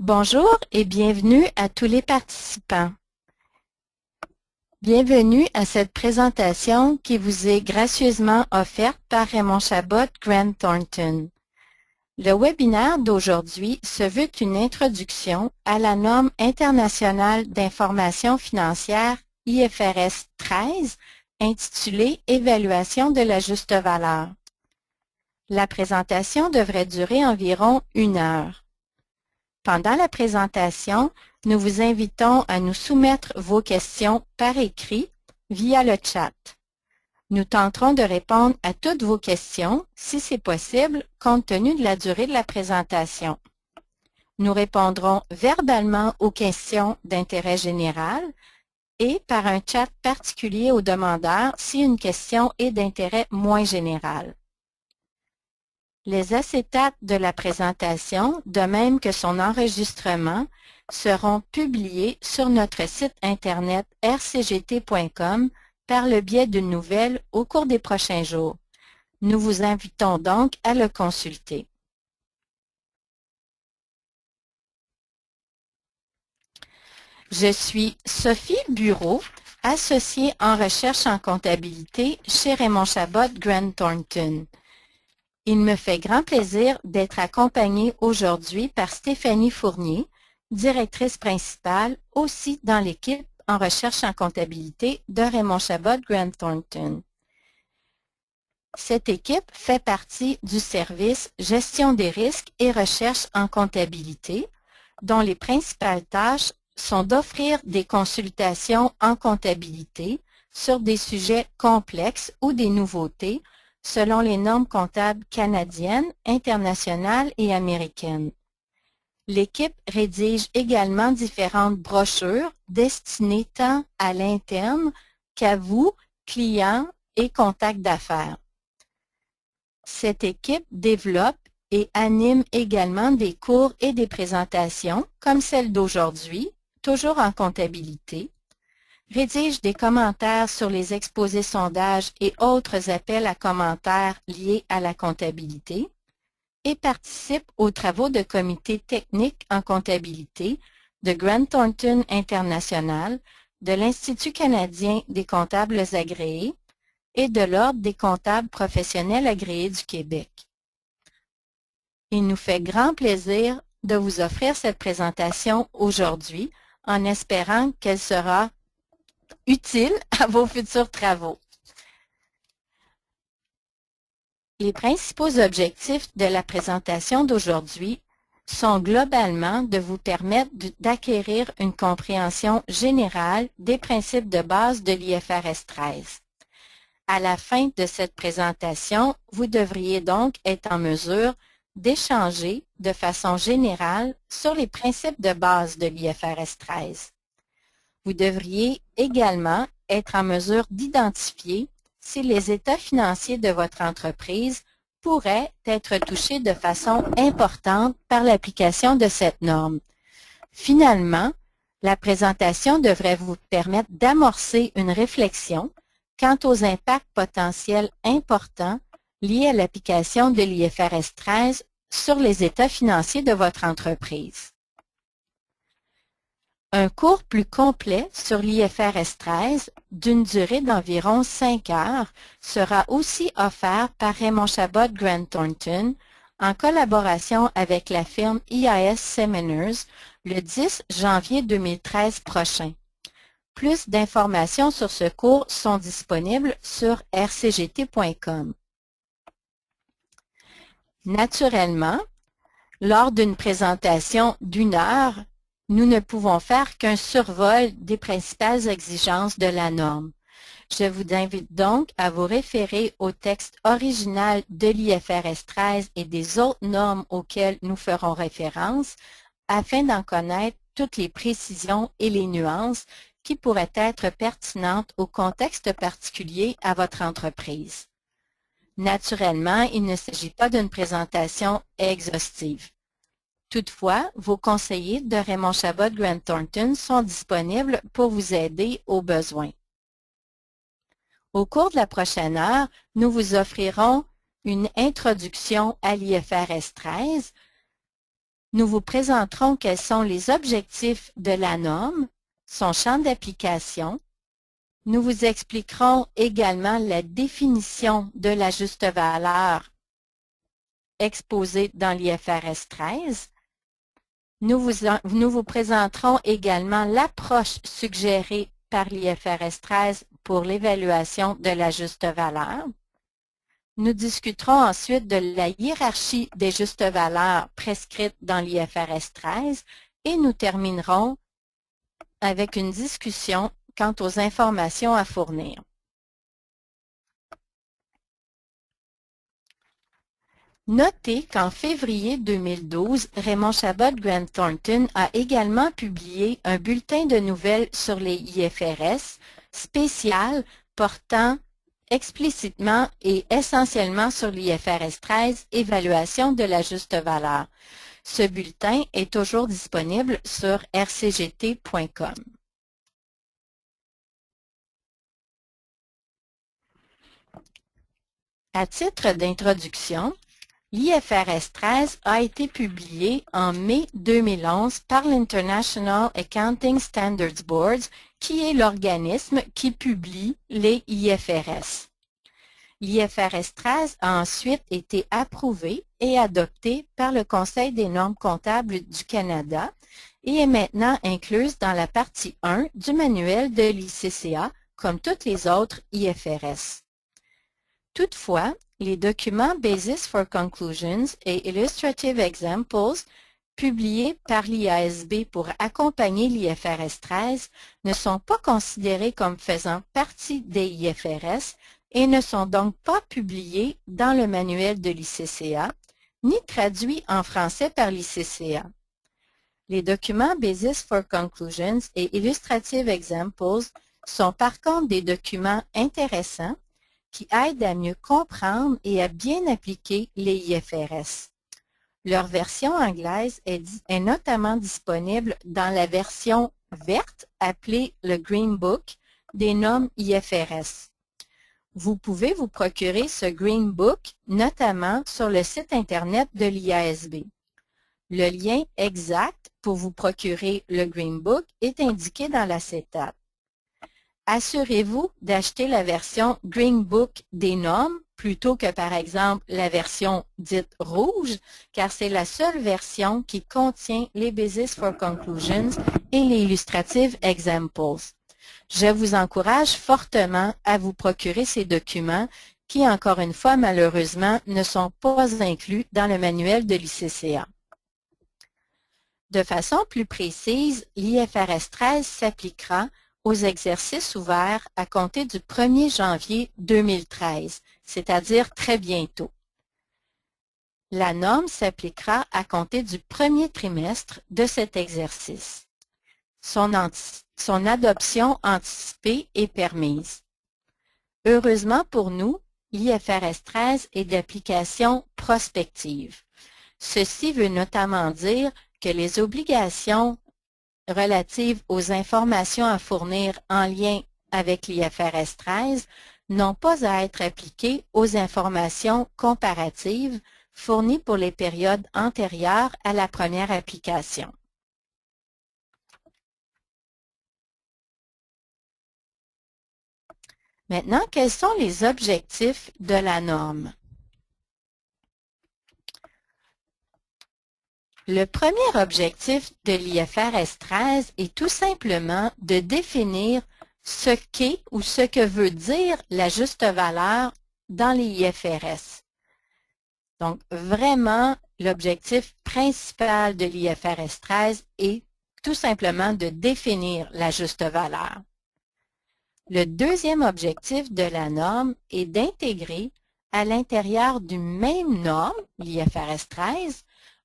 Bonjour et bienvenue à tous les participants. Bienvenue à cette présentation qui vous est gracieusement offerte par Raymond Chabot Grant Thornton. Le webinaire d'aujourd'hui se veut une introduction à la norme internationale d'information financière IFRS 13 intitulée Évaluation de la juste valeur. La présentation devrait durer environ 1 heure. Pendant la présentation, nous vous invitons à nous soumettre vos questions par écrit via le chat. Nous tenterons de répondre à toutes vos questions, si c'est possible, compte tenu de la durée de la présentation. Nous répondrons verbalement aux questions d'intérêt général et par un chat particulier aux demandeurs si une question est d'intérêt moins général. Les acétates de la présentation, de même que son enregistrement, seront publiés sur notre site internet rcgt.com par le biais d'une nouvelle au cours des prochains jours. Nous vous invitons donc à le consulter. Je suis Sophie Bureau, associée en recherche en comptabilité chez Raymond Chabot Grant Thornton. Il me fait grand plaisir d'être accompagnée aujourd'hui par Stéphanie Fournier, directrice principale aussi dans l'équipe en recherche en comptabilité de Raymond Chabot Grant Thornton. Cette équipe fait partie du service Gestion des risques et recherche en comptabilité, dont les principales tâches sont d'offrir des consultations en comptabilité sur des sujets complexes ou des nouveautés selon les normes comptables canadiennes, internationales et américaines. L'équipe rédige également différentes brochures destinées tant à l'interne qu'à vous, clients et contacts d'affaires. Cette équipe développe et anime également des cours et des présentations, comme celle d'aujourd'hui, toujours en comptabilité, rédige des commentaires sur les exposés sondages et autres appels à commentaires liés à la comptabilité et participe aux travaux de comités techniques en comptabilité de Grant Thornton International, de l'Institut canadien des comptables agréés et de l'Ordre des comptables professionnels agréés du Québec. Il nous fait grand plaisir de vous offrir cette présentation aujourd'hui en espérant qu'elle sera utile à vos futurs travaux. Les principaux objectifs de la présentation d'aujourd'hui sont globalement de vous permettre d'acquérir une compréhension générale des principes de base de l'IFRS 13. À la fin de cette présentation, vous devriez donc être en mesure d'échanger de façon générale sur les principes de base de l'IFRS 13. Vous devriez également être en mesure d'identifier si les états financiers de votre entreprise pourraient être touchés de façon importante par l'application de cette norme. Finalement, la présentation devrait vous permettre d'amorcer une réflexion quant aux impacts potentiels importants liés à l'application de l'IFRS 13 sur les états financiers de votre entreprise. Un cours plus complet sur l'IFRS 13, d'une durée d'environ 5 heures, sera aussi offert par Raymond Chabot Grant Thornton en collaboration avec la firme IAS Seminars le 10 janvier 2013 prochain. Plus d'informations sur ce cours sont disponibles sur rcgt.com. Naturellement, lors d'une présentation d'1 heure, nous ne pouvons faire qu'un survol des principales exigences de la norme. Je vous invite donc à vous référer au texte original de l'IFRS 13 et des autres normes auxquelles nous ferons référence afin d'en connaître toutes les précisions et les nuances qui pourraient être pertinentes au contexte particulier à votre entreprise. Naturellement, il ne s'agit pas d'une présentation exhaustive. Toutefois, vos conseillers de Raymond Chabot Grant Thornton sont disponibles pour vous aider au besoin. Au cours de la prochaine heure, nous vous offrirons une introduction à l'IFRS 13, Nous vous présenterons quels sont les objectifs de la norme, son champ d'application. Nous vous expliquerons également la définition de la juste valeur exposée dans l'IFRS 13. Nous vous présenterons également l'approche suggérée par l'IFRS 13 pour l'évaluation de la juste valeur. Nous discuterons ensuite de la hiérarchie des justes valeurs prescrites dans l'IFRS 13 et nous terminerons avec une discussion quant aux informations à fournir. Notez qu'en février 2012, Raymond Chabot Grant Thornton a également publié un bulletin de nouvelles sur les IFRS spécial portant explicitement et essentiellement sur l'IFRS 13, évaluation de la juste valeur. Ce bulletin est toujours disponible sur rcgt.com. À titre d'introduction, l'IFRS 13 a été publié en mai 2011 par l'International Accounting Standards Board, qui est l'organisme qui publie les IFRS. L'IFRS 13 a ensuite été approuvé et adopté par le Conseil des normes comptables du Canada et est maintenant incluse dans la partie 1 du manuel de l'ICCA, comme toutes les autres IFRS. Toutefois, les documents Basis for Conclusions et Illustrative Examples publiés par l'IASB pour accompagner l'IFRS 13 ne sont pas considérés comme faisant partie des IFRS et ne sont donc pas publiés dans le manuel de l'ICCA, ni traduits en français par l'ICCA. Les documents Basis for Conclusions et Illustrative Examples sont par contre des documents intéressants qui aident à mieux comprendre et à bien appliquer les IFRS. Leur version anglaise est notamment disponible dans la version verte appelée le Green Book des normes IFRS. Vous pouvez vous procurer ce Green Book notamment sur le site Internet de l'IASB. Le lien exact pour vous procurer le Green Book est indiqué dans l'acétate. Assurez-vous d'acheter la version Green Book des normes plutôt que par exemple la version dite rouge, car c'est la seule version qui contient les Basis for Conclusions et les Illustrative Examples. Je vous encourage fortement à vous procurer ces documents qui, encore une fois, malheureusement, ne sont pas inclus dans le manuel de l'ICCA. De façon plus précise, l'IFRS 13 s'appliquera aux exercices ouverts à compter du 1er janvier 2013, c'est-à-dire très bientôt. La norme s'appliquera à compter du premier trimestre de cet exercice. Son adoption anticipée est permise. Heureusement pour nous, l'IFRS 13 est d'application prospective. Ceci veut notamment dire que les obligations relatives aux informations à fournir en lien avec l'IFRS 13 n'ont pas à être appliquées aux informations comparatives fournies pour les périodes antérieures à la première application. Maintenant, quels sont les objectifs de la norme? Le premier objectif de l'IFRS 13 est tout simplement de définir ce qu'est ou ce que veut dire la juste valeur dans les IFRS. Donc, vraiment, l'objectif principal de l'IFRS 13 est tout simplement de définir la juste valeur. Le deuxième objectif de la norme est d'intégrer à l'intérieur d'une même norme, l'IFRS 13,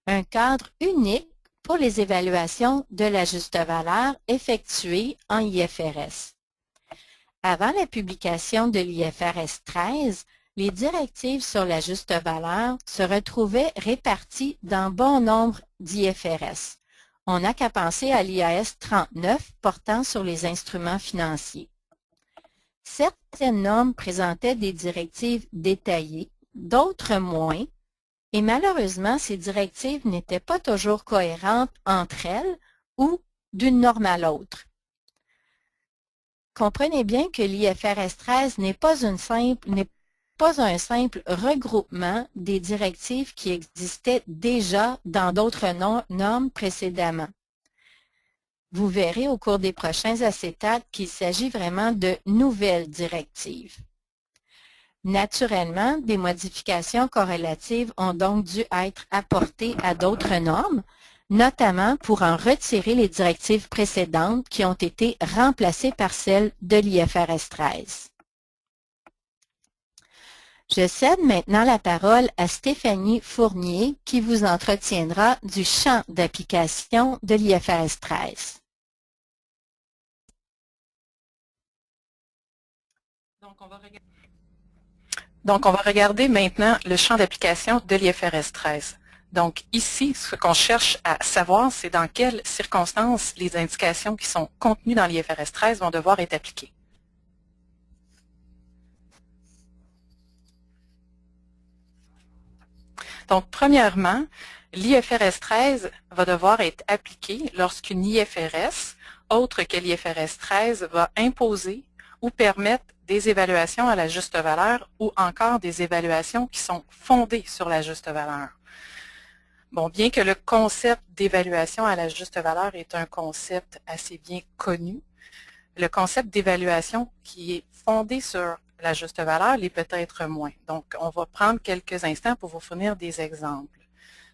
un cadre unique pour les évaluations de la juste valeur effectuées en IFRS. Avant la publication de l'IFRS 13, les directives sur la juste valeur se retrouvaient réparties dans bon nombre d'IFRS. On n'a qu'à penser à l'IAS 39 portant sur les instruments financiers. Certaines normes présentaient des directives détaillées, d'autres moins, Et malheureusement, ces directives n'étaient pas toujours cohérentes entre elles ou d'une norme à l'autre. Comprenez bien que l'IFRS 13 n'est pas un simple regroupement des directives qui existaient déjà dans d'autres normes précédemment. Vous verrez au cours des prochains acétates qu'il s'agit vraiment de nouvelles directives. Naturellement, des modifications corrélatives ont donc dû être apportées à d'autres normes, notamment pour en retirer les directives précédentes qui ont été remplacées par celles de l'IFRS 13. Je cède maintenant la parole à Stéphanie Fournier qui vous entretiendra du champ d'application de l'IFRS 13. Donc, on va regarder maintenant le champ d'application de l'IFRS 13. Donc, ici, ce qu'on cherche à savoir, c'est dans quelles circonstances les indications qui sont contenues dans l'IFRS 13 vont devoir être appliquées. Donc, premièrement, l'IFRS 13 va devoir être appliqué lorsqu'une IFRS, autre que l'IFRS 13, va imposer ou permettre des évaluations à la juste valeur ou encore des évaluations qui sont fondées sur la juste valeur. Bon, bien que le concept d'évaluation à la juste valeur est un concept assez bien connu, le concept d'évaluation qui est fondé sur la juste valeur l'est peut-être moins. Donc, on va prendre quelques instants pour vous fournir des exemples.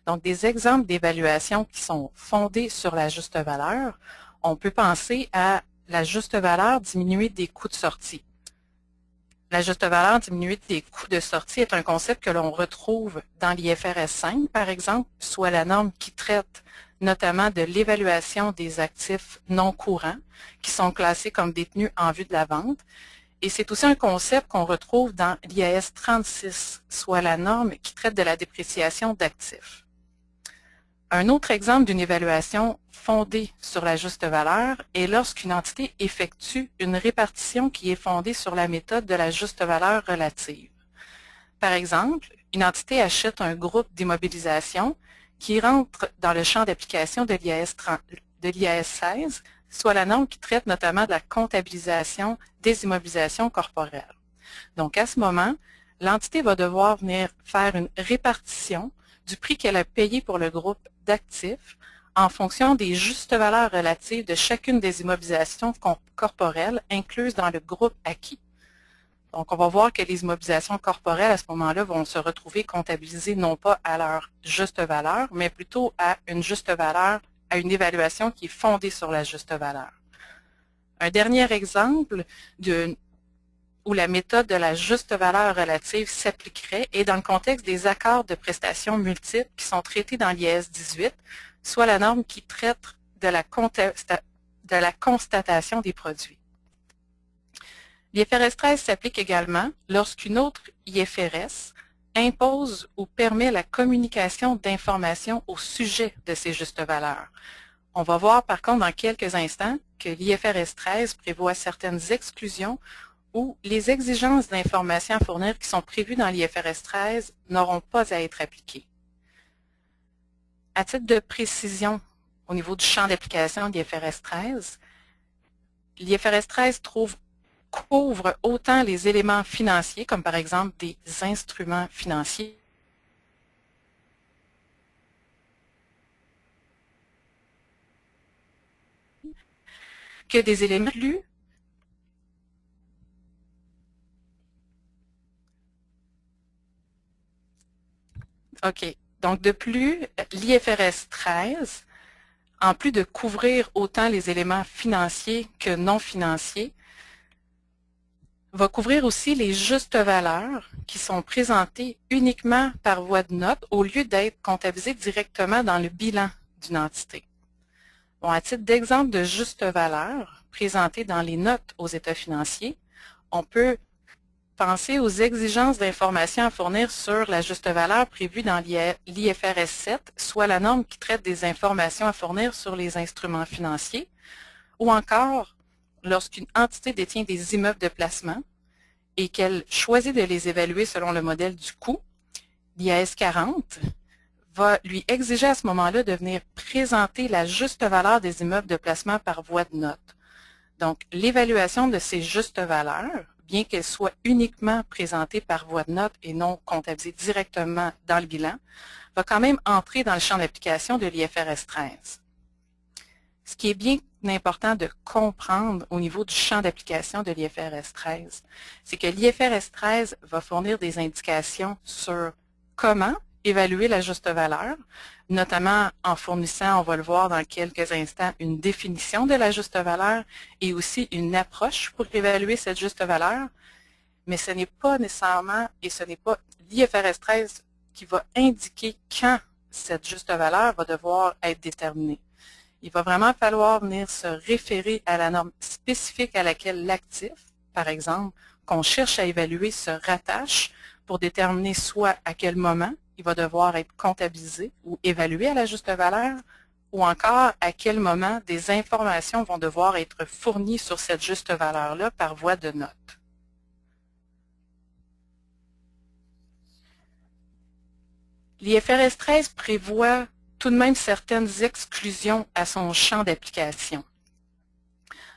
Donc, des exemples d'évaluation qui sont fondés sur la juste valeur, on peut penser à la juste valeur diminuée des coûts de sortie. La juste valeur diminuée des coûts de sortie est un concept que l'on retrouve dans l'IFRS 5, par exemple, soit la norme qui traite notamment de l'évaluation des actifs non courants qui sont classés comme détenus en vue de la vente. Et c'est aussi un concept qu'on retrouve dans l'IAS 36, soit la norme qui traite de la dépréciation d'actifs. Un autre exemple d'une évaluation fondée sur la juste valeur est lorsqu'une entité effectue une répartition qui est fondée sur la méthode de la juste valeur relative. Par exemple, une entité achète un groupe d'immobilisation qui rentre dans le champ d'application de l'IAS 16, soit la norme qui traite notamment de la comptabilisation des immobilisations corporelles. Donc, à ce moment, l'entité va devoir venir faire une répartition du prix qu'elle a payé pour le groupe d'actifs en fonction des justes valeurs relatives de chacune des immobilisations corporelles incluses dans le groupe acquis. Donc, on va voir que les immobilisations corporelles, à ce moment-là, vont se retrouver comptabilisées non pas à leur juste valeur, mais plutôt à une juste valeur, à une évaluation qui est fondée sur la juste valeur. Un dernier exemple où la méthode de la juste valeur relative s'appliquerait est dans le contexte des accords de prestations multiples qui sont traités dans l'IAS 18, soit la norme qui traite de la constatation des produits. L'IFRS 13 s'applique également lorsqu'une autre IFRS impose ou permet la communication d'informations au sujet de ces justes valeurs. On va voir par contre dans quelques instants que l'IFRS 13 prévoit certaines exclusions où les exigences d'informations à fournir qui sont prévues dans l'IFRS 13 n'auront pas à être appliquées. À titre de précision, au niveau du champ d'application de l'IFRS 13, l'IFRS 13 couvre autant les éléments financiers, comme par exemple des instruments financiers, que des éléments lus. OK. Donc, de plus, l'IFRS 13, en plus de couvrir autant les éléments financiers que non financiers, va couvrir aussi les justes valeurs qui sont présentées uniquement par voie de note au lieu d'être comptabilisées directement dans le bilan d'une entité. Bon, à titre d'exemple de justes valeurs présentées dans les notes aux états financiers, on peut penser aux exigences d'information à fournir sur la juste valeur prévue dans l'IFRS 7, soit la norme qui traite des informations à fournir sur les instruments financiers, ou encore lorsqu'une entité détient des immeubles de placement et qu'elle choisit de les évaluer selon le modèle du coût, l'IAS 40 va lui exiger à ce moment-là de venir présenter la juste valeur des immeubles de placement par voie de note. Donc, l'évaluation de ces justes valeurs, bien qu'elle soit uniquement présentée par voie de note et non comptabilisée directement dans le bilan, va quand même entrer dans le champ d'application de l'IFRS 13. Ce qui est bien important de comprendre au niveau du champ d'application de l'IFRS 13, c'est que l'IFRS 13 va fournir des indications sur comment évaluer la juste valeur, notamment en fournissant, on va le voir dans quelques instants, une définition de la juste valeur et aussi une approche pour évaluer cette juste valeur, mais ce n'est pas nécessairement, et ce n'est pas l'IFRS 13 qui va indiquer quand cette juste valeur va devoir être déterminée. Il va vraiment falloir venir se référer à la norme spécifique à laquelle l'actif, par exemple, qu'on cherche à évaluer, se rattache pour déterminer soit à quel moment il va devoir être comptabilisé ou évalué à la juste valeur, ou encore à quel moment des informations vont devoir être fournies sur cette juste valeur-là par voie de note. L'IFRS 13 prévoit tout de même certaines exclusions à son champ d'application.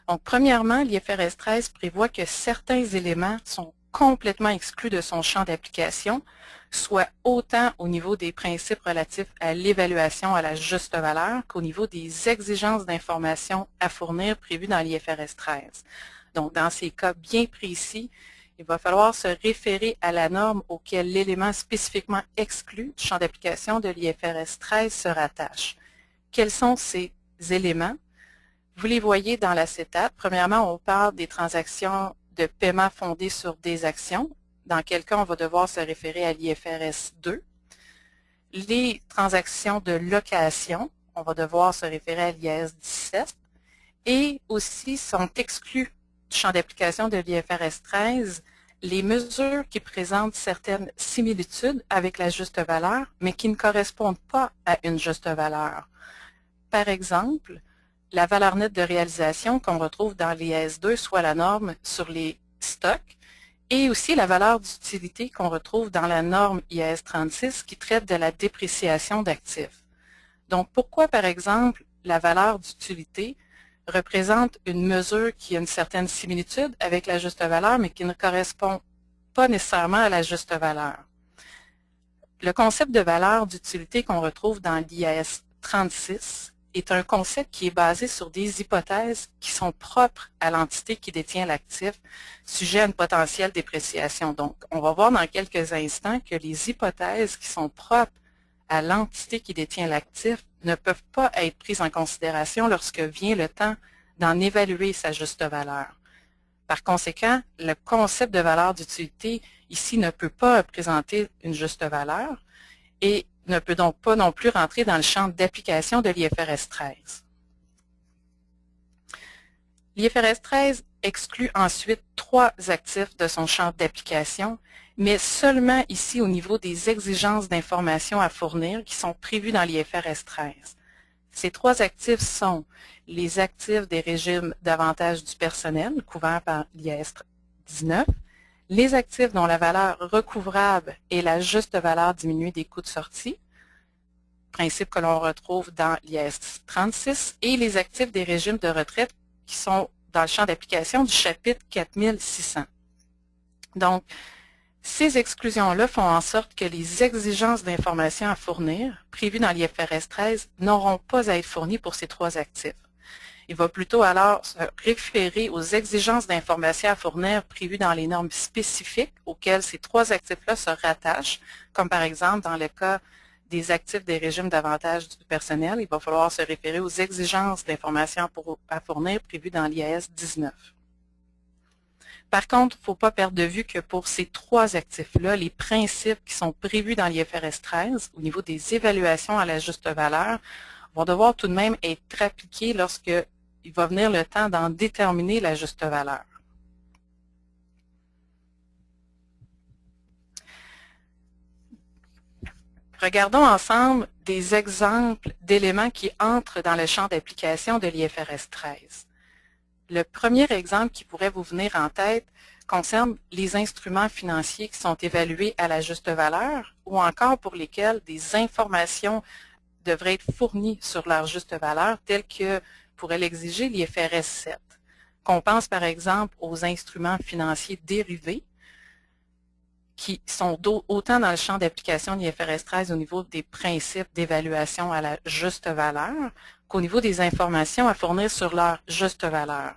Donc, premièrement, l'IFRS 13 prévoit que certains éléments sont complètement exclus de son champ d'application, soit autant au niveau des principes relatifs à l'évaluation à la juste valeur qu'au niveau des exigences d'information à fournir prévues dans l'IFRS 13. Donc, dans ces cas bien précis, il va falloir se référer à la norme auquel l'élément spécifiquement exclu du champ d'application de l'IFRS 13 se rattache. Quels sont ces éléments? Vous les voyez dans l'acétate. Premièrement, on parle des transactions de paiement fondées sur des actions, dans quel cas on va devoir se référer à l'IFRS 2. Les transactions de location, on va devoir se référer à l'IAS 17. Et aussi sont exclus du champ d'application de l'IFRS 13 les mesures qui présentent certaines similitudes avec la juste valeur, mais qui ne correspondent pas à une juste valeur. Par exemple, la valeur nette de réalisation qu'on retrouve dans l'IAS 2, soit la norme sur les stocks, et aussi la valeur d'utilité qu'on retrouve dans la norme IAS 36 qui traite de la dépréciation d'actifs. Donc, pourquoi, par exemple, la valeur d'utilité représente une mesure qui a une certaine similitude avec la juste valeur, mais qui ne correspond pas nécessairement à la juste valeur? Le concept de valeur d'utilité qu'on retrouve dans l'IAS 36 est un concept qui est basé sur des hypothèses qui sont propres à l'entité qui détient l'actif, sujet à une potentielle dépréciation. Donc, on va voir dans quelques instants que les hypothèses qui sont propres à l'entité qui détient l'actif ne peuvent pas être prises en considération lorsque vient le temps d'en évaluer sa juste valeur. Par conséquent, le concept de valeur d'utilité ici ne peut pas représenter une juste valeur et ne peut donc pas non plus rentrer dans le champ d'application de l'IFRS 13. L'IFRS 13 exclut ensuite 3 actifs de son champ d'application, mais seulement ici au niveau des exigences d'information à fournir qui sont prévues dans l'IFRS 13. Ces 3 actifs sont les actifs des régimes d'avantage du personnel couverts par l'IAS 19, les actifs dont la valeur recouvrable est la juste valeur diminuée des coûts de sortie, principe que l'on retrouve dans l'IAS 36, et les actifs des régimes de retraite qui sont dans le champ d'application du chapitre 4600. Donc, ces exclusions-là font en sorte que les exigences d'information à fournir, prévues dans l'IFRS 13, n'auront pas à être fournies pour ces 3 actifs. Il va plutôt alors se référer aux exigences d'information à fournir prévues dans les normes spécifiques auxquelles ces 3 actifs-là se rattachent, comme par exemple dans le cas des actifs des régimes d'avantage du personnel, il va falloir se référer aux exigences d'information à fournir prévues dans l'IAS 19. Par contre, il ne faut pas perdre de vue que pour ces 3 actifs-là, les principes qui sont prévus dans l'IFRS 13 au niveau des évaluations à la juste valeur vont devoir tout de même être appliqués lorsqu'il va venir le temps d'en déterminer la juste valeur. Regardons ensemble des exemples d'éléments qui entrent dans le champ d'application de l'IFRS 13. Le premier exemple qui pourrait vous venir en tête concerne les instruments financiers qui sont évalués à la juste valeur ou encore pour lesquels des informations devraient être fournies sur leur juste valeur, telles que pourrait l'exiger l'IFRS 7. Qu'on pense par exemple aux instruments financiers dérivés, qui sont autant dans le champ d'application de l'IFRS 13 au niveau des principes d'évaluation à la juste valeur qu'au niveau des informations à fournir sur leur juste valeur.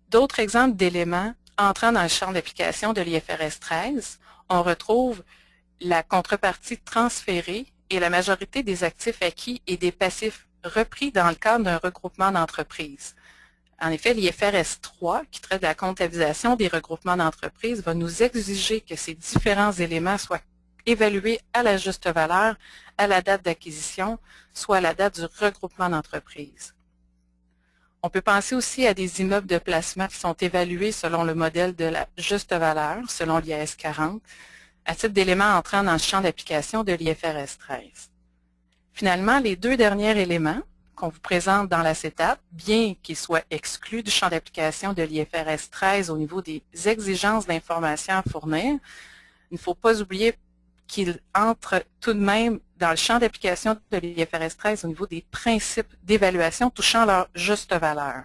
D'autres exemples d'éléments entrant dans le champ d'application de l'IFRS 13, on retrouve la contrepartie transférée et la majorité des actifs acquis et des passifs repris dans le cadre d'un regroupement d'entreprises. En effet, l'IFRS 3, qui traite de la comptabilisation des regroupements d'entreprises, va nous exiger que ces différents éléments soient évalués à la juste valeur à la date d'acquisition, soit à la date du regroupement d'entreprises. On peut penser aussi à des immeubles de placement qui sont évalués selon le modèle de la juste valeur, selon l'IAS 40, à titre d'éléments entrant dans le champ d'application de l'IFRS 13. Finalement, les deux derniers éléments qu'on vous présente dans l'acétate, bien qu'ils soient exclus du champ d'application de l'IFRS 13 au niveau des exigences d'information à fournir, il ne faut pas oublier qu'ils entrent tout de même dans le champ d'application de l'IFRS 13 au niveau des principes d'évaluation touchant leur juste valeur.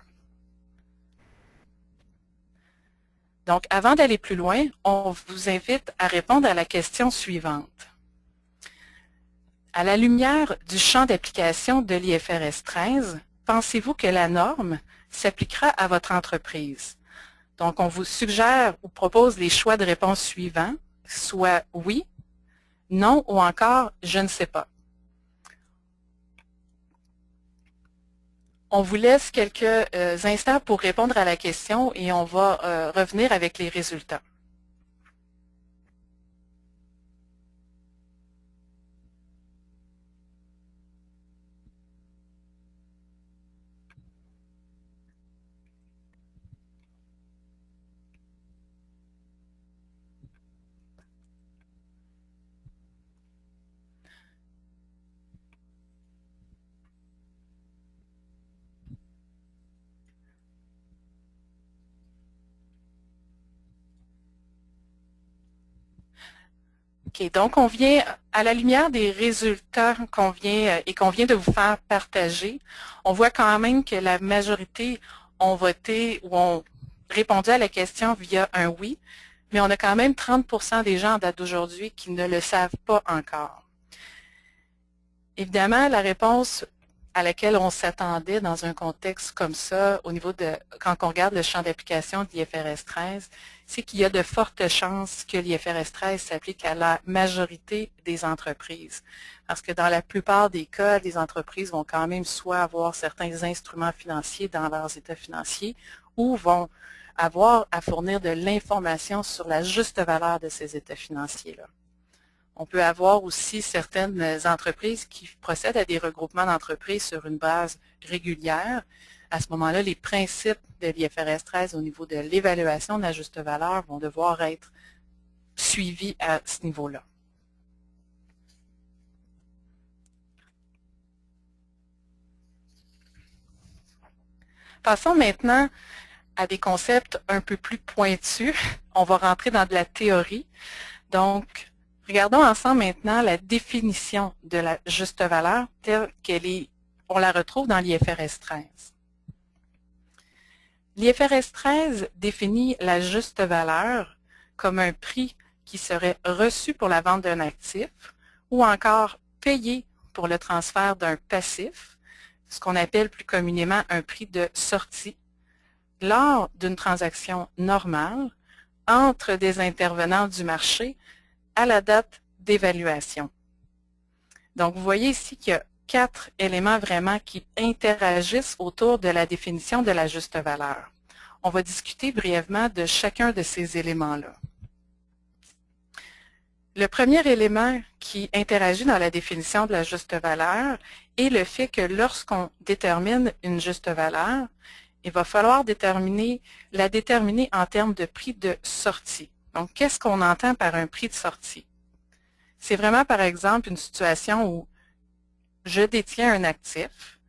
Donc, avant d'aller plus loin, on vous invite à répondre à la question suivante. À la lumière du champ d'application de l'IFRS 13, pensez-vous que la norme s'appliquera à votre entreprise? Donc, on vous suggère ou propose les choix de réponse suivants, soit oui, non ou encore je ne sais pas. On vous laisse quelques instants pour répondre à la question et on va revenir avec les résultats. OK, donc on vient, à la lumière des résultats qu'on vient de vous faire partager, on voit quand même que la majorité ont voté ou ont répondu à la question via un oui, mais on a quand même 30% des gens en date d'aujourd'hui qui ne le savent pas encore. Évidemment, la réponse à laquelle on s'attendait dans un contexte comme ça, au niveau de, quand on regarde le champ d'application de l'IFRS 13, c'est qu'il y a de fortes chances que l'IFRS 13 s'applique à la majorité des entreprises. Parce que dans la plupart des cas, les entreprises vont quand même soit avoir certains instruments financiers dans leurs états financiers ou vont avoir à fournir de l'information sur la juste valeur de ces états financiers-là. On peut avoir aussi certaines entreprises qui procèdent à des regroupements d'entreprises sur une base régulière. À ce moment-là, les principes de l'IFRS 13 au niveau de l'évaluation de la juste valeur vont devoir être suivis à ce niveau-là. Passons maintenant à des concepts un peu plus pointus. On va rentrer dans de la théorie. Donc, regardons ensemble maintenant la définition de la juste valeur telle qu'elle est, on la retrouve dans l'IFRS 13. L'IFRS 13 définit la juste valeur comme un prix qui serait reçu pour la vente d'un actif ou encore payé pour le transfert d'un passif, ce qu'on appelle plus communément un prix de sortie, lors d'une transaction normale entre des intervenants du marché à la date d'évaluation. Donc, vous voyez ici qu'il y a 4 éléments vraiment qui interagissent autour de la définition de la juste valeur. On va discuter brièvement de chacun de ces éléments-là. Le premier élément qui interagit dans la définition de la juste valeur est le fait que lorsqu'on détermine une juste valeur, il va falloir la déterminer en termes de prix de sortie. Donc, qu'est-ce qu'on entend par un prix de sortie? C'est vraiment, par exemple, une situation où je détiens un actif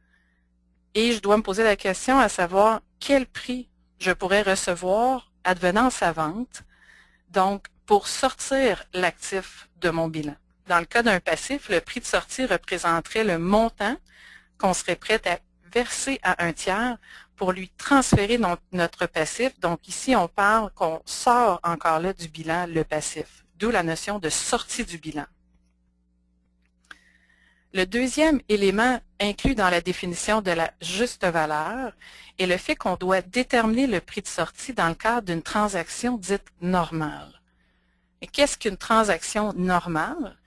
et je dois me poser la question à savoir quel prix je pourrais recevoir advenant sa vente, donc pour sortir l'actif de mon bilan. Dans le cas d'un passif, le prix de sortie représenterait le montant qu'on serait prêt à verser à un tiers pour lui transférer notre passif. Donc ici, on parle qu'on sort encore là du bilan le passif, d'où la notion de sortie du bilan. Le deuxième élément inclus dans la définition de la juste valeur est le fait qu'on doit déterminer le prix de sortie dans le cadre d'une transaction dite normale. Et qu'est-ce qu'une transaction normale?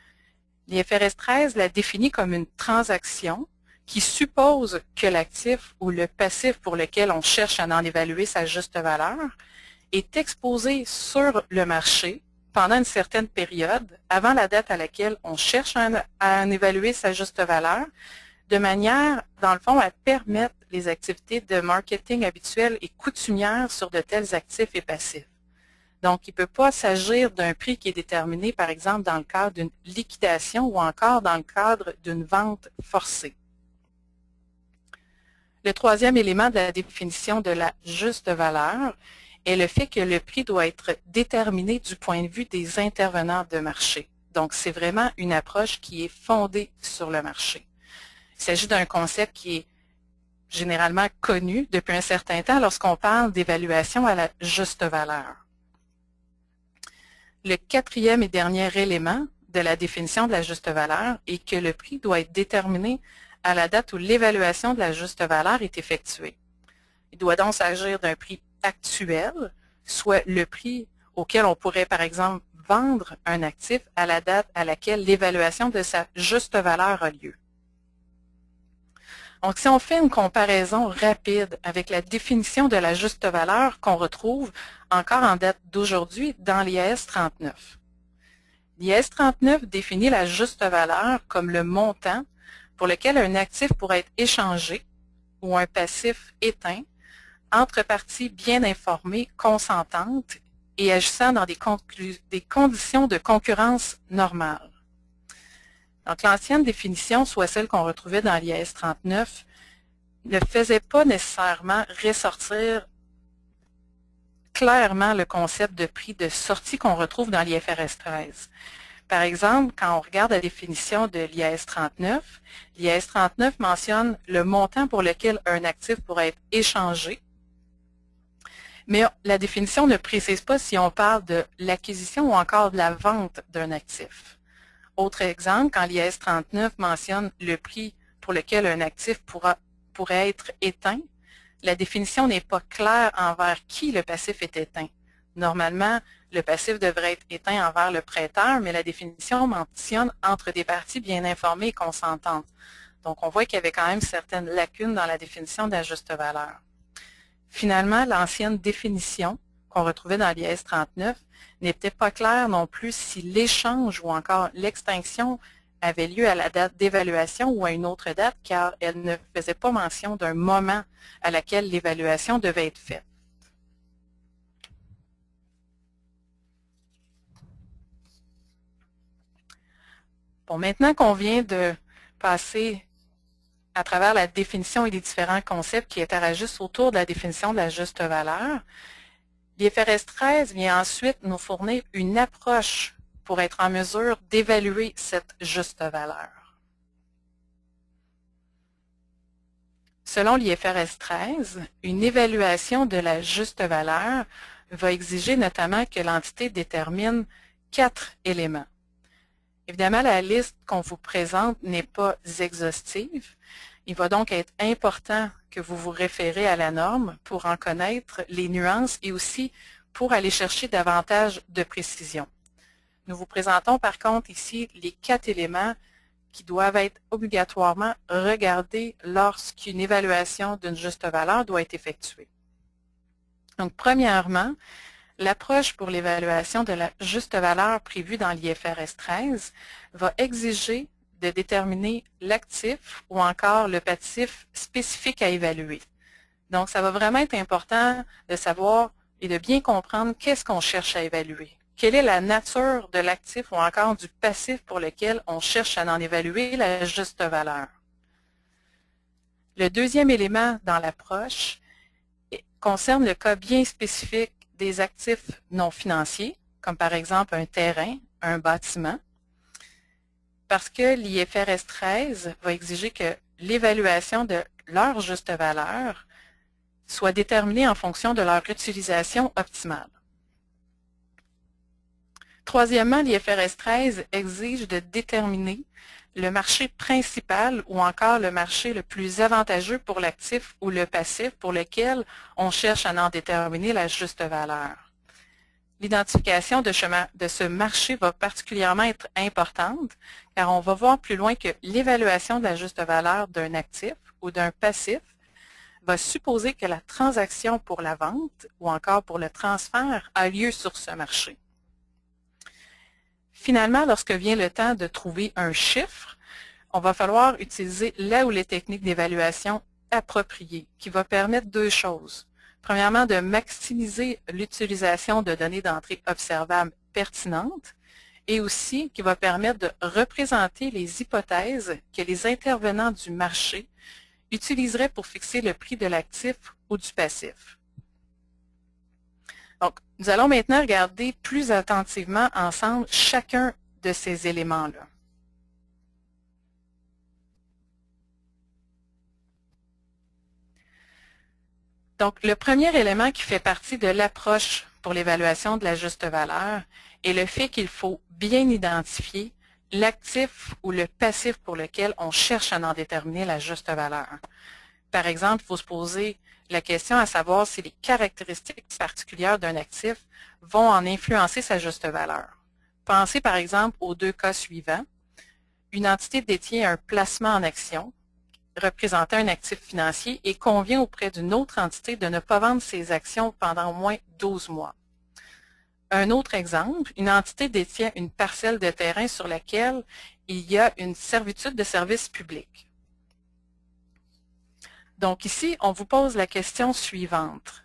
L'IFRS 13 la définit comme une transaction qui suppose que l'actif ou le passif pour lequel on cherche à en évaluer sa juste valeur est exposé sur le marché pendant une certaine période, avant la date à laquelle on cherche à en évaluer sa juste valeur, de manière, dans le fond, à permettre les activités de marketing habituelles et coutumières sur de tels actifs et passifs. Donc, il ne peut pas s'agir d'un prix qui est déterminé, par exemple, dans le cadre d'une liquidation ou encore dans le cadre d'une vente forcée. Le troisième élément de la définition de la juste valeur est le fait que le prix doit être déterminé du point de vue des intervenants de marché. Donc, c'est vraiment une approche qui est fondée sur le marché. Il s'agit d'un concept qui est généralement connu depuis un certain temps lorsqu'on parle d'évaluation à la juste valeur. Le quatrième et dernier élément de la définition de la juste valeur est que le prix doit être déterminé à la date où l'évaluation de la juste valeur est effectuée. Il doit donc s'agir d'un prix actuel, soit le prix auquel on pourrait, par exemple, vendre un actif à la date à laquelle l'évaluation de sa juste valeur a lieu. Donc, si on fait une comparaison rapide avec la définition de la juste valeur qu'on retrouve encore en date d'aujourd'hui dans l'IAS 39. L'IAS 39 définit la juste valeur comme le montant pour lequel un actif pourrait être échangé ou un passif éteint entre parties bien informées, consentantes et agissant dans des conditions de concurrence normales. Donc, l'ancienne définition, soit celle qu'on retrouvait dans l'IAS 39, ne faisait pas nécessairement ressortir clairement le concept de prix de sortie qu'on retrouve dans l'IFRS 13. Par exemple, quand on regarde la définition de l'IAS 39, l'IAS 39 mentionne le montant pour lequel un actif pourrait être échangé, mais la définition ne précise pas si on parle de l'acquisition ou encore de la vente d'un actif. Autre exemple, quand l'IAS 39 mentionne le prix pour lequel un actif pourrait être éteint, la définition n'est pas claire envers qui le passif est éteint. Normalement, le passif devrait être éteint envers le prêteur, mais la définition mentionne entre des parties bien informées et consentantes. Donc, on voit qu'il y avait quand même certaines lacunes dans la définition de la juste valeur. Finalement, l'ancienne définition qu'on retrouvait dans l'IAS 39 n'était pas claire non plus si l'échange ou encore l'extinction avait lieu à la date d'évaluation ou à une autre date, car elle ne faisait pas mention d'un moment à laquelle l'évaluation devait être faite. Bon, maintenant qu'on vient de passer à travers la définition et les différents concepts qui interagissent autour de la définition de la juste valeur, l'IFRS 13 vient ensuite nous fournir une approche pour être en mesure d'évaluer cette juste valeur. Selon l'IFRS 13, une évaluation de la juste valeur va exiger notamment que l'entité détermine 4 éléments. Évidemment, la liste qu'on vous présente n'est pas exhaustive. Il va donc être important que vous vous référez à la norme pour en connaître les nuances et aussi pour aller chercher davantage de précision. Nous vous présentons par contre ici les 4 éléments qui doivent être obligatoirement regardés lorsqu'une évaluation d'une juste valeur doit être effectuée. Donc, premièrement, l'approche pour l'évaluation de la juste valeur prévue dans l'IFRS 13 va exiger de déterminer l'actif ou encore le passif spécifique à évaluer. Donc, ça va vraiment être important de savoir et de bien comprendre qu'est-ce qu'on cherche à évaluer. Quelle est la nature de l'actif ou encore du passif pour lequel on cherche à en évaluer la juste valeur. Le deuxième élément dans l'approche concerne le cas bien spécifique des actifs non financiers, comme par exemple un terrain, un bâtiment, parce que l'IFRS 13 va exiger que l'évaluation de leur juste valeur soit déterminée en fonction de leur utilisation optimale. Troisièmement, l'IFRS 13 exige de déterminer le marché principal ou encore le marché le plus avantageux pour l'actif ou le passif pour lequel on cherche à en déterminer la juste valeur. L'identification de ce marché va particulièrement être importante car on va voir plus loin que l'évaluation de la juste valeur d'un actif ou d'un passif va supposer que la transaction pour la vente ou encore pour le transfert a lieu sur ce marché. Finalement, lorsque vient le temps de trouver un chiffre, on va falloir utiliser la ou les techniques d'évaluation appropriées qui va permettre deux choses. Premièrement, de maximiser l'utilisation de données d'entrée observables pertinentes et aussi qui va permettre de représenter les hypothèses que les intervenants du marché utiliseraient pour fixer le prix de l'actif ou du passif. Donc, nous allons maintenant regarder plus attentivement ensemble chacun de ces éléments-là. Donc, le premier élément qui fait partie de l'approche pour l'évaluation de la juste valeur est le fait qu'il faut bien identifier l'actif ou le passif pour lequel on cherche à en déterminer la juste valeur. Par exemple, il faut se poser la question à savoir si les caractéristiques particulières d'un actif vont en influencer sa juste valeur. Pensez par exemple aux deux cas suivants. Une entité détient un placement en action représentant un actif financier et convient auprès d'une autre entité de ne pas vendre ses actions pendant au moins 12 mois. Un autre exemple, une entité détient une parcelle de terrain sur laquelle il y a une servitude de service public. Donc ici, on vous pose la question suivante.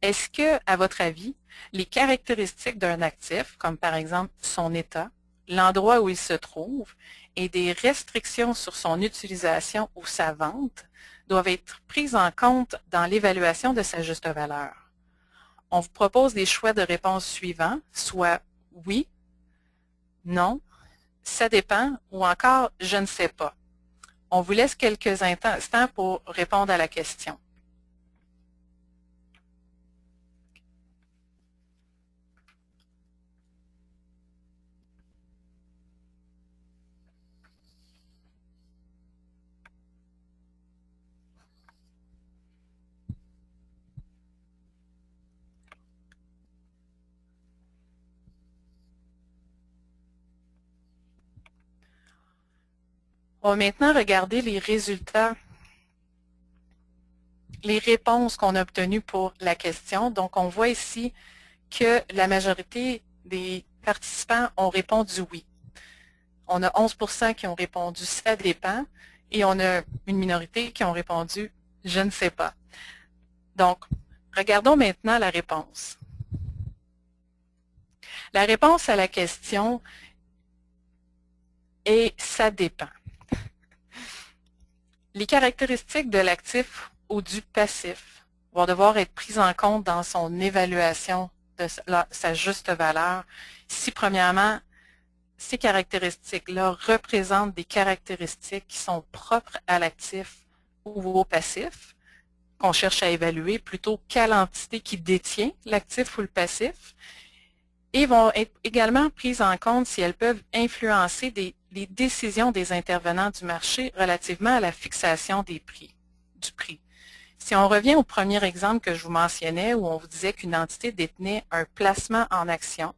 Est-ce que, à votre avis, les caractéristiques d'un actif, comme par exemple son état, l'endroit où il se trouve et des restrictions sur son utilisation ou sa vente doivent être prises en compte dans l'évaluation de sa juste valeur? On vous propose des choix de réponse suivants, soit oui, non, ça dépend ou encore je ne sais pas. On vous laisse quelques instants pour répondre à la question. On va maintenant regarder les résultats, les réponses qu'on a obtenues pour la question. Donc, on voit ici que la majorité des participants ont répondu oui. On a 11% qui ont répondu « ça dépend » et on a une minorité qui ont répondu « je ne sais pas ». Donc, regardons maintenant la réponse. La réponse à la question est « ça dépend ». Les caractéristiques de l'actif ou du passif vont devoir être prises en compte dans son évaluation de sa juste valeur. Si, premièrement, ces caractéristiques-là représentent des caractéristiques qui sont propres à l'actif ou au passif, qu'on cherche à évaluer plutôt qu'à l'entité qui détient l'actif ou le passif, et vont être également prises en compte si elles peuvent influencer les décisions des intervenants du marché relativement à la fixation du prix. Si on revient au premier exemple que je vous mentionnais où on vous disait qu'une entité détenait un placement en action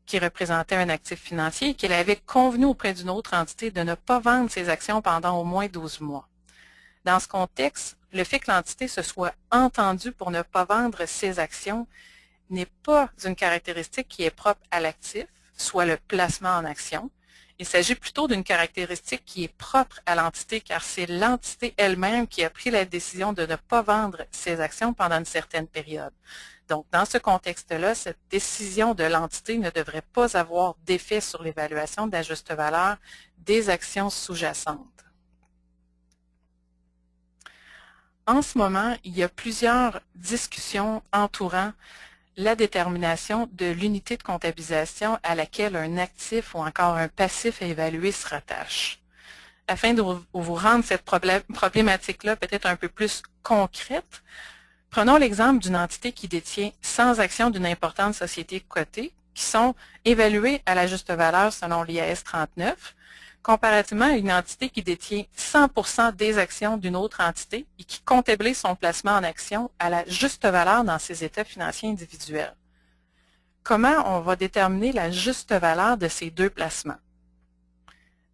qui représentait un actif financier et qu'elle avait convenu auprès d'une autre entité de ne pas vendre ses actions pendant au moins 12 mois. Dans ce contexte, le fait que l'entité se soit entendue pour ne pas vendre ses actions n'est pas une caractéristique qui est propre à l'actif, soit le placement en action. Il s'agit plutôt d'une caractéristique qui est propre à l'entité car c'est l'entité elle-même qui a pris la décision de ne pas vendre ses actions pendant une certaine période. Donc, dans ce contexte-là, cette décision de l'entité ne devrait pas avoir d'effet sur l'évaluation de la juste valeur des actions sous-jacentes. En ce moment, il y a plusieurs discussions entourant la détermination de l'unité de comptabilisation à laquelle un actif ou encore un passif à évaluer se rattache. Afin de vous rendre cette problématique-là peut-être un peu plus concrète, prenons l'exemple d'une entité qui détient 100 actions d'une importante société cotée qui sont évaluées à la juste valeur selon l'IAS 39, comparativement à une entité qui détient 100% des actions d'une autre entité et qui comptabilise son placement en actions à la juste valeur dans ses états financiers individuels. Comment on va déterminer la juste valeur de ces deux placements?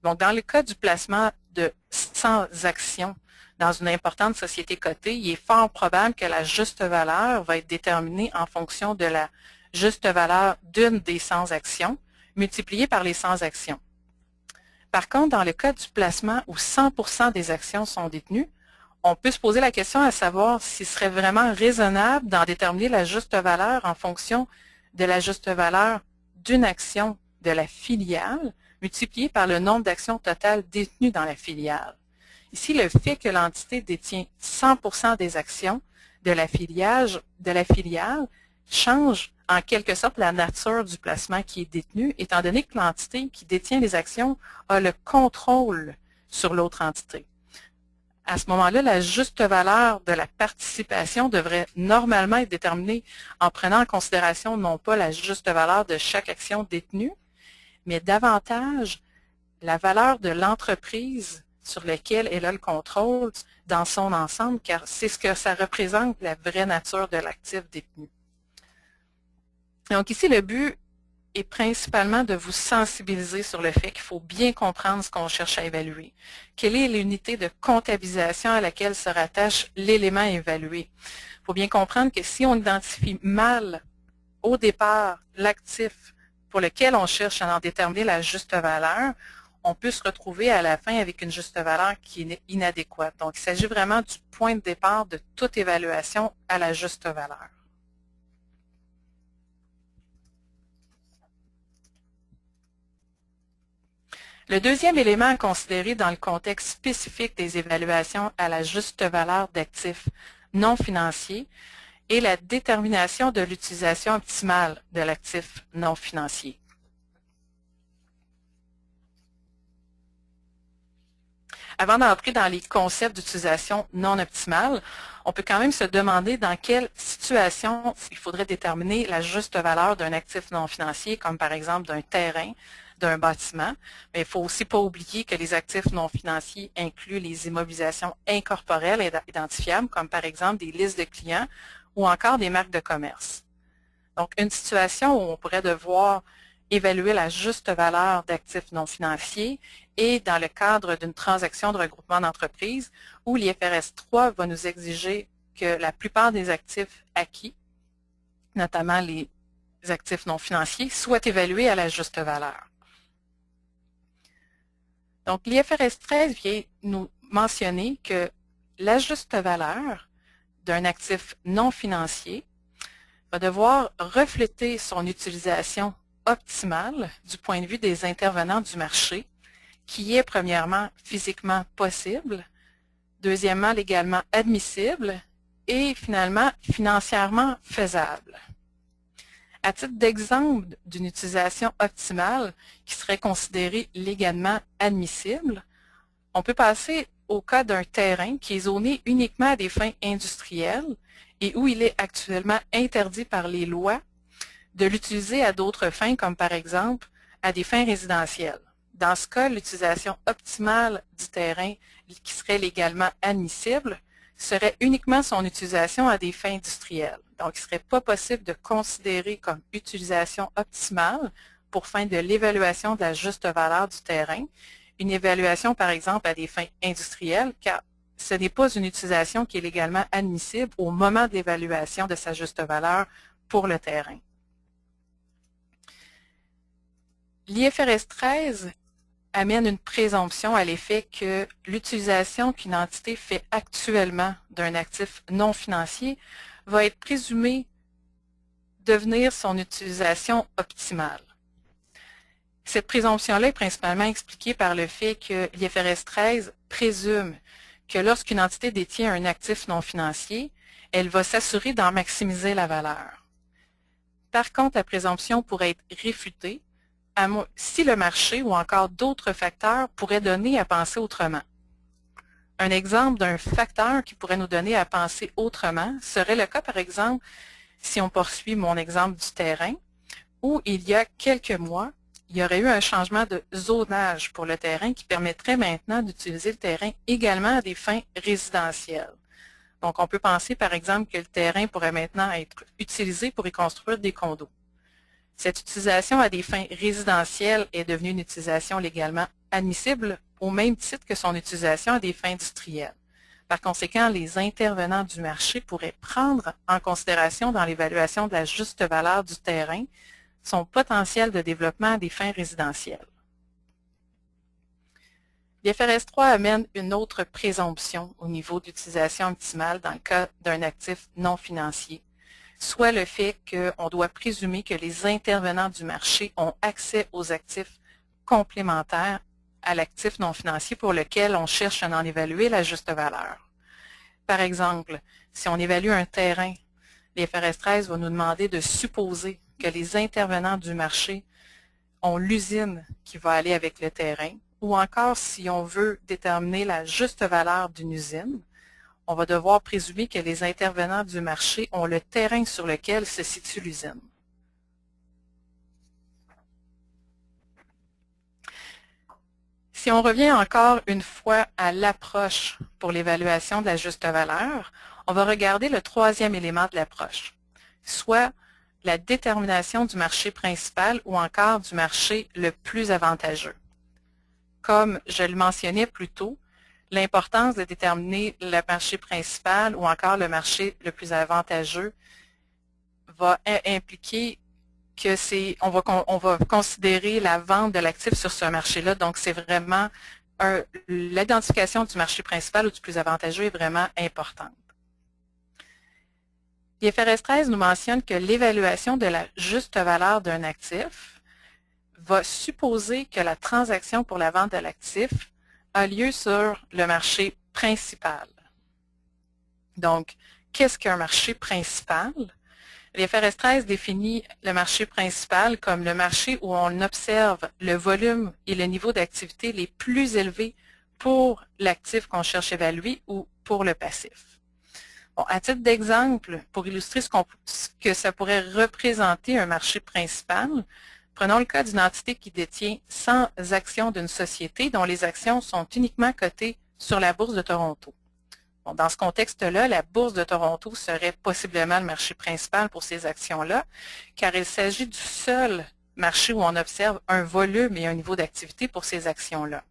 Donc, dans le cas du placement de 100 actions dans une importante société cotée, il est fort probable que la juste valeur va être déterminée en fonction de la juste valeur d'une des 100 actions multipliée par les 100 actions. Par contre, dans le cas du placement où 100% des actions sont détenues, on peut se poser la question à savoir s'il serait vraiment raisonnable d'en déterminer la juste valeur en fonction de la juste valeur d'une action de la filiale multipliée par le nombre d'actions totales détenues dans la filiale. Ici, le fait que l'entité détient 100% des actions de la filiale change en quelque sorte la nature du placement qui est détenu, étant donné que l'entité qui détient les actions a le contrôle sur l'autre entité. À ce moment-là, la juste valeur de la participation devrait normalement être déterminée en prenant en considération non pas la juste valeur de chaque action détenue, mais davantage la valeur de l'entreprise sur laquelle elle a le contrôle dans son ensemble, car c'est ce que ça représente la vraie nature de l'actif détenu. Donc ici, le but est principalement de vous sensibiliser sur le fait qu'il faut bien comprendre ce qu'on cherche à évaluer. Quelle est l'unité de comptabilisation à laquelle se rattache l'élément évalué? Il faut bien comprendre que si on identifie mal au départ l'actif pour lequel on cherche à en déterminer la juste valeur, on peut se retrouver à la fin avec une juste valeur qui est inadéquate. Donc, il s'agit vraiment du point de départ de toute évaluation à la juste valeur. Le deuxième élément à considérer dans le contexte spécifique des évaluations à la juste valeur d'actifs non financiers est la détermination de l'utilisation optimale de l'actif non financier. Avant d'entrer dans les concepts d'utilisation non optimale, on peut quand même se demander dans quelle situation il faudrait déterminer la juste valeur d'un actif non financier, comme par exemple d'un terrain, d'un bâtiment. Mais il ne faut aussi pas oublier que les actifs non financiers incluent les immobilisations incorporelles identifiables, comme par exemple des listes de clients ou encore des marques de commerce. Donc, une situation où on pourrait devoir évaluer la juste valeur d'actifs non financiers et dans le cadre d'une transaction de regroupement d'entreprises où l'IFRS 3 va nous exiger que la plupart des actifs acquis, notamment les actifs non financiers, soient évalués à la juste valeur. Donc, l'IFRS 13 vient nous mentionner que la juste valeur d'un actif non financier va devoir refléter son utilisation optimale du point de vue des intervenants du marché, qui est premièrement physiquement possible, deuxièmement légalement admissible et finalement financièrement faisable. À titre d'exemple d'une utilisation optimale qui serait considérée légalement admissible, on peut passer au cas d'un terrain qui est zoné uniquement à des fins industrielles et où il est actuellement interdit par les lois de l'utiliser à d'autres fins, comme par exemple à des fins résidentielles. Dans ce cas, l'utilisation optimale du terrain qui serait légalement admissible serait uniquement son utilisation à des fins industrielles. Donc, il ne serait pas possible de considérer comme utilisation optimale pour fin de l'évaluation de la juste valeur du terrain, une évaluation par exemple à des fins industrielles, car ce n'est pas une utilisation qui est légalement admissible au moment de l'évaluation de sa juste valeur pour le terrain. L'IFRS 13 amène une présomption à l'effet que l'utilisation qu'une entité fait actuellement d'un actif non financier va être présumée devenir son utilisation optimale. Cette présomption-là est principalement expliquée par le fait que l'IFRS 13 présume que lorsqu'une entité détient un actif non financier, elle va s'assurer d'en maximiser la valeur. Par contre, la présomption pourrait être réfutée si le marché ou encore d'autres facteurs pourraient donner à penser autrement. Un exemple d'un facteur qui pourrait nous donner à penser autrement serait le cas, par exemple, si on poursuit mon exemple du terrain, où il y a quelques mois, il y aurait eu un changement de zonage pour le terrain qui permettrait maintenant d'utiliser le terrain également à des fins résidentielles. Donc, on peut penser, par exemple, que le terrain pourrait maintenant être utilisé pour y construire des condos. Cette utilisation à des fins résidentielles est devenue une utilisation légalement admissible au même titre que son utilisation à des fins industrielles. Par conséquent, les intervenants du marché pourraient prendre en considération dans l'évaluation de la juste valeur du terrain son potentiel de développement à des fins résidentielles. L'IFRS 3 amène une autre présomption au niveau d'utilisation optimale dans le cas d'un actif non financier, soit le fait qu'on doit présumer que les intervenants du marché ont accès aux actifs complémentaires à l'actif non financier pour lequel on cherche à en évaluer la juste valeur. Par exemple, si on évalue un terrain, l'IFRS 13 va nous demander de supposer que les intervenants du marché ont l'usine qui va aller avec le terrain, ou encore si on veut déterminer la juste valeur d'une usine, on va devoir présumer que les intervenants du marché ont le terrain sur lequel se situe l'usine. Si on revient encore une fois à l'approche pour l'évaluation de la juste valeur, on va regarder le troisième élément de l'approche, soit la détermination du marché principal ou encore du marché le plus avantageux. Comme je le mentionnais plus tôt, l'importance de déterminer le marché principal ou encore le marché le plus avantageux va impliquer que on va considérer la vente de l'actif sur ce marché-là. Donc, c'est vraiment l'identification du marché principal ou du plus avantageux est vraiment importante. L'IFRS 13 nous mentionne que l'évaluation de la juste valeur d'un actif va supposer que la transaction pour la vente de l'actif a lieu sur le marché principal. Donc, qu'est-ce qu'un marché principal? L'IFRS 13 définit le marché principal comme le marché où on observe le volume et le niveau d'activité les plus élevés pour l'actif qu'on cherche à évaluer ou pour le passif. Bon, à titre d'exemple, pour illustrer ce que ça pourrait représenter un marché principal, prenons le cas d'une entité qui détient 100 actions d'une société dont les actions sont uniquement cotées sur la Bourse de Toronto. Bon, dans ce contexte-là, la Bourse de Toronto serait possiblement le marché principal pour ces actions-là, car il s'agit du seul marché où on observe un volume et un niveau d'activité pour ces actions-là.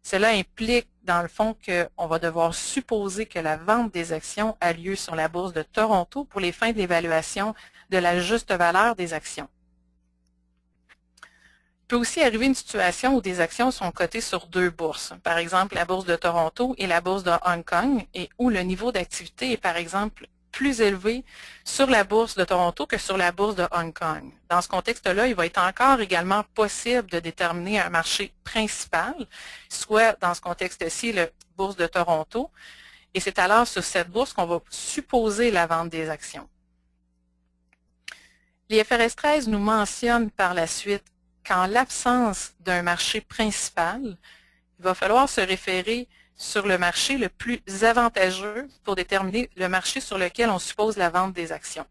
Cela implique, dans le fond, qu'on va devoir supposer que la vente des actions a lieu sur la Bourse de Toronto pour les fins de l'évaluation de la juste valeur des actions. Il peut aussi arriver une situation où des actions sont cotées sur deux bourses, par exemple la Bourse de Toronto et la Bourse de Hong Kong, et où le niveau d'activité est, par exemple, plus élevé sur la Bourse de Toronto que sur la Bourse de Hong Kong. Dans ce contexte-là, il va être encore également possible de déterminer un marché principal, soit dans ce contexte-ci, la Bourse de Toronto, et c'est alors sur cette bourse qu'on va supposer la vente des actions. L'IFRS 13 nous mentionne par la suite qu'en l'absence d'un marché principal, il va falloir se référer sur le marché le plus avantageux pour déterminer le marché sur lequel on suppose la vente des actions.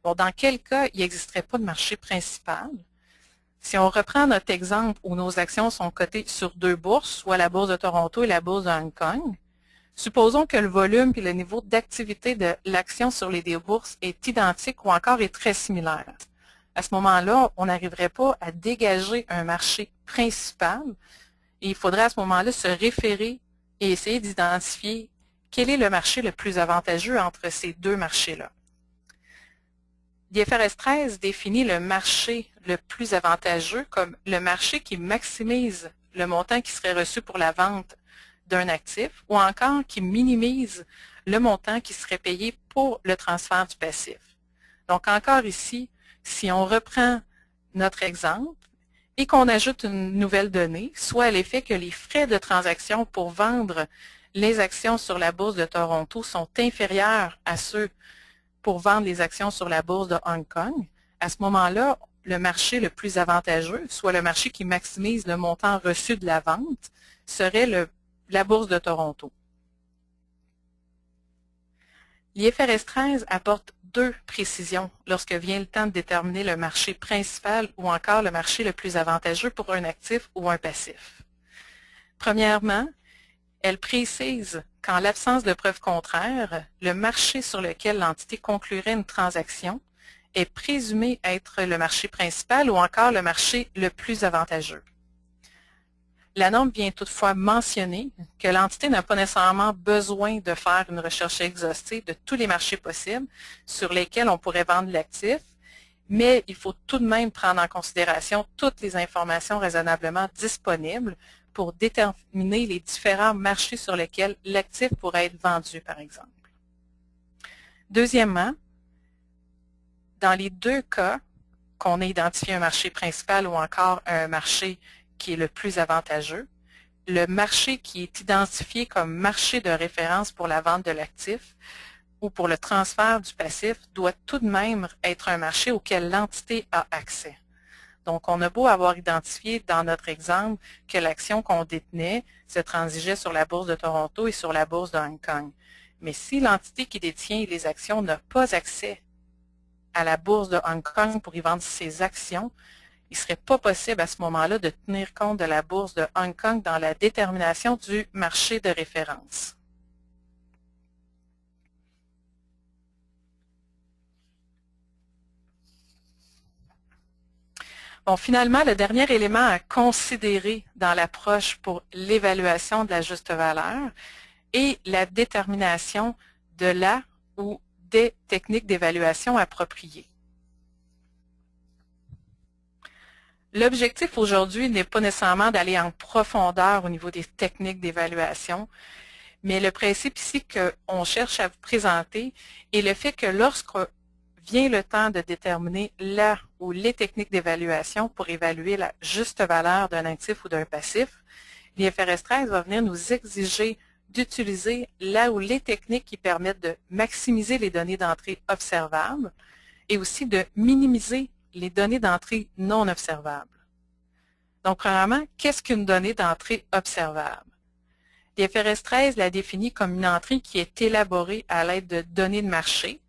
Bon, dans quel cas il n'existerait pas de marché principal? Si on reprend notre exemple où nos actions sont cotées sur deux bourses, soit la Bourse de Toronto et la Bourse de Hong Kong, supposons que le volume et le niveau d'activité de l'action sur les deux bourses est identique ou encore est très similaire. À ce moment-là, on n'arriverait pas à dégager un marché principal et il faudrait à ce moment-là se référer et essayer d'identifier quel est le marché le plus avantageux entre ces deux marchés-là. L'IFRS 13 définit le marché le plus avantageux comme le marché qui maximise le montant qui serait reçu pour la vente d'un actif ou encore qui minimise le montant qui serait payé pour le transfert du passif. Donc encore ici, si on reprend notre exemple et qu'on ajoute une nouvelle donnée, soit l'effet que les frais de transaction pour vendre les actions sur la bourse de Toronto sont inférieures à ceux pour vendre les actions sur la bourse de Hong Kong, à ce moment-là, le marché le plus avantageux, soit le marché qui maximise le montant reçu de la vente, serait la bourse de Toronto. L'IFRS 13 apporte deux précisions lorsque vient le temps de déterminer le marché principal ou encore le marché le plus avantageux pour un actif ou un passif. Premièrement, elle précise qu'en l'absence de preuves contraires, le marché sur lequel l'entité conclurait une transaction est présumé être le marché principal ou encore le marché le plus avantageux. La norme vient toutefois mentionner que l'entité n'a pas nécessairement besoin de faire une recherche exhaustive de tous les marchés possibles sur lesquels on pourrait vendre l'actif, mais il faut tout de même prendre en considération toutes les informations raisonnablement disponibles pour déterminer les différents marchés sur lesquels l'actif pourrait être vendu, par exemple. Deuxièmement, dans les deux cas, qu'on ait identifié un marché principal ou encore un marché qui est le plus avantageux, le marché qui est identifié comme marché de référence pour la vente de l'actif ou pour le transfert du passif doit tout de même être un marché auquel l'entité a accès. Donc, on a beau avoir identifié dans notre exemple que l'action qu'on détenait se transigeait sur la bourse de Toronto et sur la bourse de Hong Kong. Mais si l'entité qui détient les actions n'a pas accès à la bourse de Hong Kong pour y vendre ses actions, il ne serait pas possible à ce moment-là de tenir compte de la bourse de Hong Kong dans la détermination du marché de référence. Bon, finalement, le dernier élément à considérer dans l'approche pour l'évaluation de la juste valeur est la détermination de la ou des techniques d'évaluation appropriées. L'objectif aujourd'hui n'est pas nécessairement d'aller en profondeur au niveau des techniques d'évaluation, mais le principe ici qu'on cherche à vous présenter est le fait que lorsque vient le temps de déterminer la ou les techniques d'évaluation pour évaluer la juste valeur d'un actif ou d'un passif, l'IFRS 13 va venir nous exiger d'utiliser la ou les techniques qui permettent de maximiser les données d'entrée observables et aussi de minimiser les données d'entrée non observables. Donc, premièrement, qu'est-ce qu'une donnée d'entrée observable? L'IFRS 13 la définit comme une entrée qui est élaborée à l'aide de données de marché,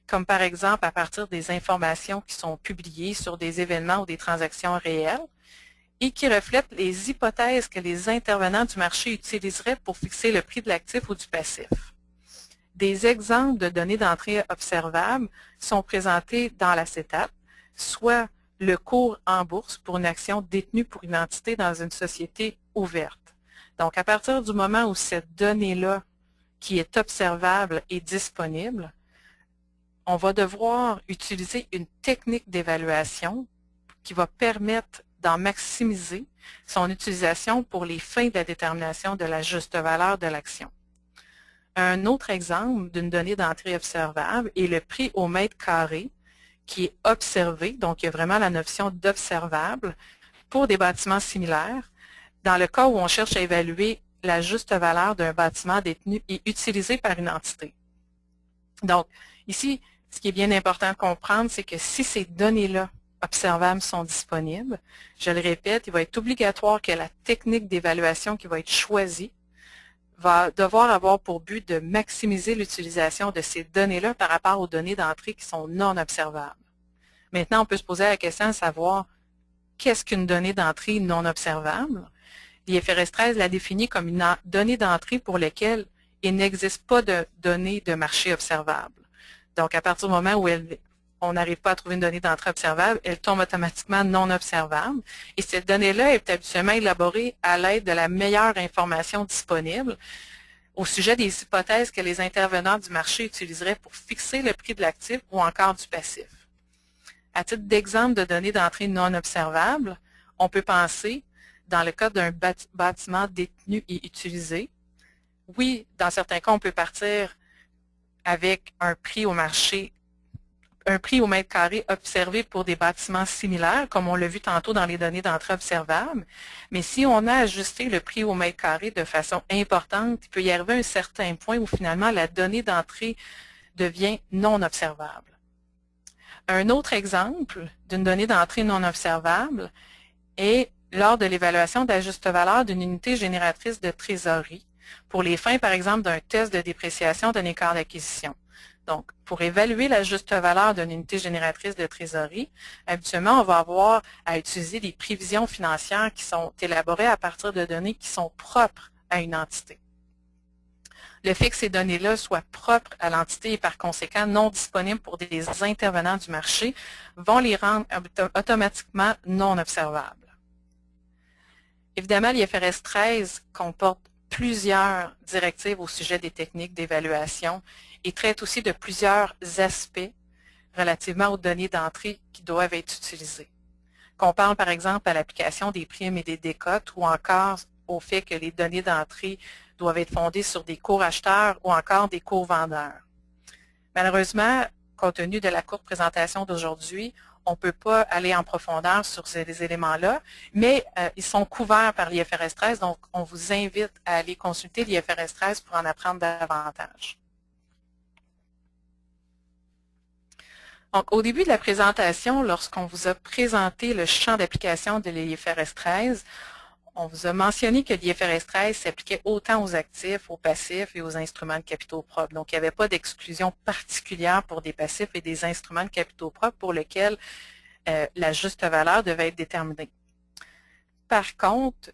comme par exemple à partir des informations qui sont publiées sur des événements ou des transactions réelles, et qui reflètent les hypothèses que les intervenants du marché utiliseraient pour fixer le prix de l'actif ou du passif. Des exemples de données d'entrée observables sont présentés dans l'acétate, soit le cours en bourse pour une action détenue pour une entité dans une société ouverte. Donc, à partir du moment où cette donnée-là, qui est observable, est disponible, on va devoir utiliser une technique d'évaluation qui va permettre d'en maximiser son utilisation pour les fins de la détermination de la juste valeur de l'action. Un autre exemple d'une donnée d'entrée observable est le prix au mètre carré qui est observé, donc il y a vraiment la notion d'observable pour des bâtiments similaires, dans le cas où on cherche à évaluer la juste valeur d'un bâtiment détenu et utilisé par une entité. Donc, ici, ce qui est bien important de comprendre, c'est que si ces données-là observables sont disponibles, je le répète, il va être obligatoire que la technique d'évaluation qui va être choisie va devoir avoir pour but de maximiser l'utilisation de ces données-là par rapport aux données d'entrée qui sont non observables. Maintenant, on peut se poser la question de savoir qu'est-ce qu'une donnée d'entrée non observable. L'IFRS 13 la définit comme une donnée d'entrée pour laquelle il n'existe pas de données de marché observable. Donc, à partir du moment où on n'arrive pas à trouver une donnée d'entrée observable, elle tombe automatiquement non observable. Et cette donnée-là est habituellement élaborée à l'aide de la meilleure information disponible au sujet des hypothèses que les intervenants du marché utiliseraient pour fixer le prix de l'actif ou encore du passif. À titre d'exemple de données d'entrée non observables, on peut penser, dans le cas d'un bâtiment détenu et utilisé, oui, dans certains cas, on peut partir avec un prix au marché un prix au mètre carré observé pour des bâtiments similaires, comme on l'a vu tantôt dans les données d'entrée observables. Mais si on a ajusté le prix au mètre carré de façon importante, il peut y arriver un certain point où finalement la donnée d'entrée devient non observable. Un autre exemple d'une donnée d'entrée non observable est lors de l'évaluation de la juste valeur d'une unité génératrice de trésorerie pour les fins, par exemple, d'un test de dépréciation d'un écart d'acquisition. Donc, pour évaluer la juste valeur d'une unité génératrice de trésorerie, habituellement, on va avoir à utiliser des prévisions financières qui sont élaborées à partir de données qui sont propres à une entité. Le fait que ces données-là soient propres à l'entité et par conséquent non disponibles pour des intervenants du marché vont les rendre automatiquement non observables. Évidemment, l'IFRS 13 comporte plusieurs directives au sujet des techniques d'évaluation et traite aussi de plusieurs aspects relativement aux données d'entrée qui doivent être utilisées. Qu'on parle par exemple à l'application des primes et des décotes ou encore au fait que les données d'entrée doivent être fondées sur des cours acheteurs ou encore des cours vendeurs. Malheureusement, compte tenu de la courte présentation d'aujourd'hui, on ne peut pas aller en profondeur sur ces éléments-là, mais ils sont couverts par l'IFRS 13, donc on vous invite à aller consulter l'IFRS 13 pour en apprendre davantage. Donc, au début de la présentation, lorsqu'on vous a présenté le champ d'application de l'IFRS 13, on vous a mentionné que l'IFRS 13 s'appliquait autant aux actifs, aux passifs et aux instruments de capitaux propres. Donc, il n'y avait pas d'exclusion particulière pour des passifs et des instruments de capitaux propres pour lesquels la juste valeur devait être déterminée. Par contre,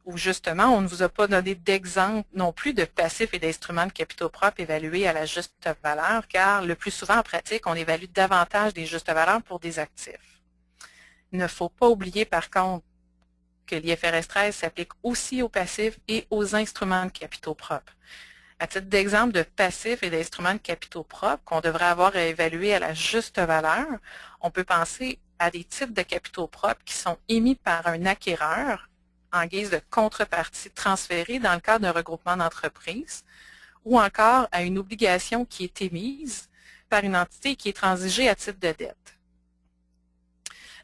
ou justement, on ne vous a pas donné d'exemple non plus de passifs et d'instruments de capitaux propres évalués à la juste valeur, car le plus souvent en pratique, on évalue davantage des justes valeurs pour des actifs. Il ne faut pas oublier par contre que l'IFRS 13 s'applique aussi aux passifs et aux instruments de capitaux propres. À titre d'exemple de passifs et d'instruments de capitaux propres qu'on devrait avoir à évaluer à la juste valeur, on peut penser à des types de capitaux propres qui sont émis par un acquéreur en guise de contrepartie transférée dans le cadre d'un regroupement d'entreprises, ou encore à une obligation qui est émise par une entité qui est transigée à titre de dette.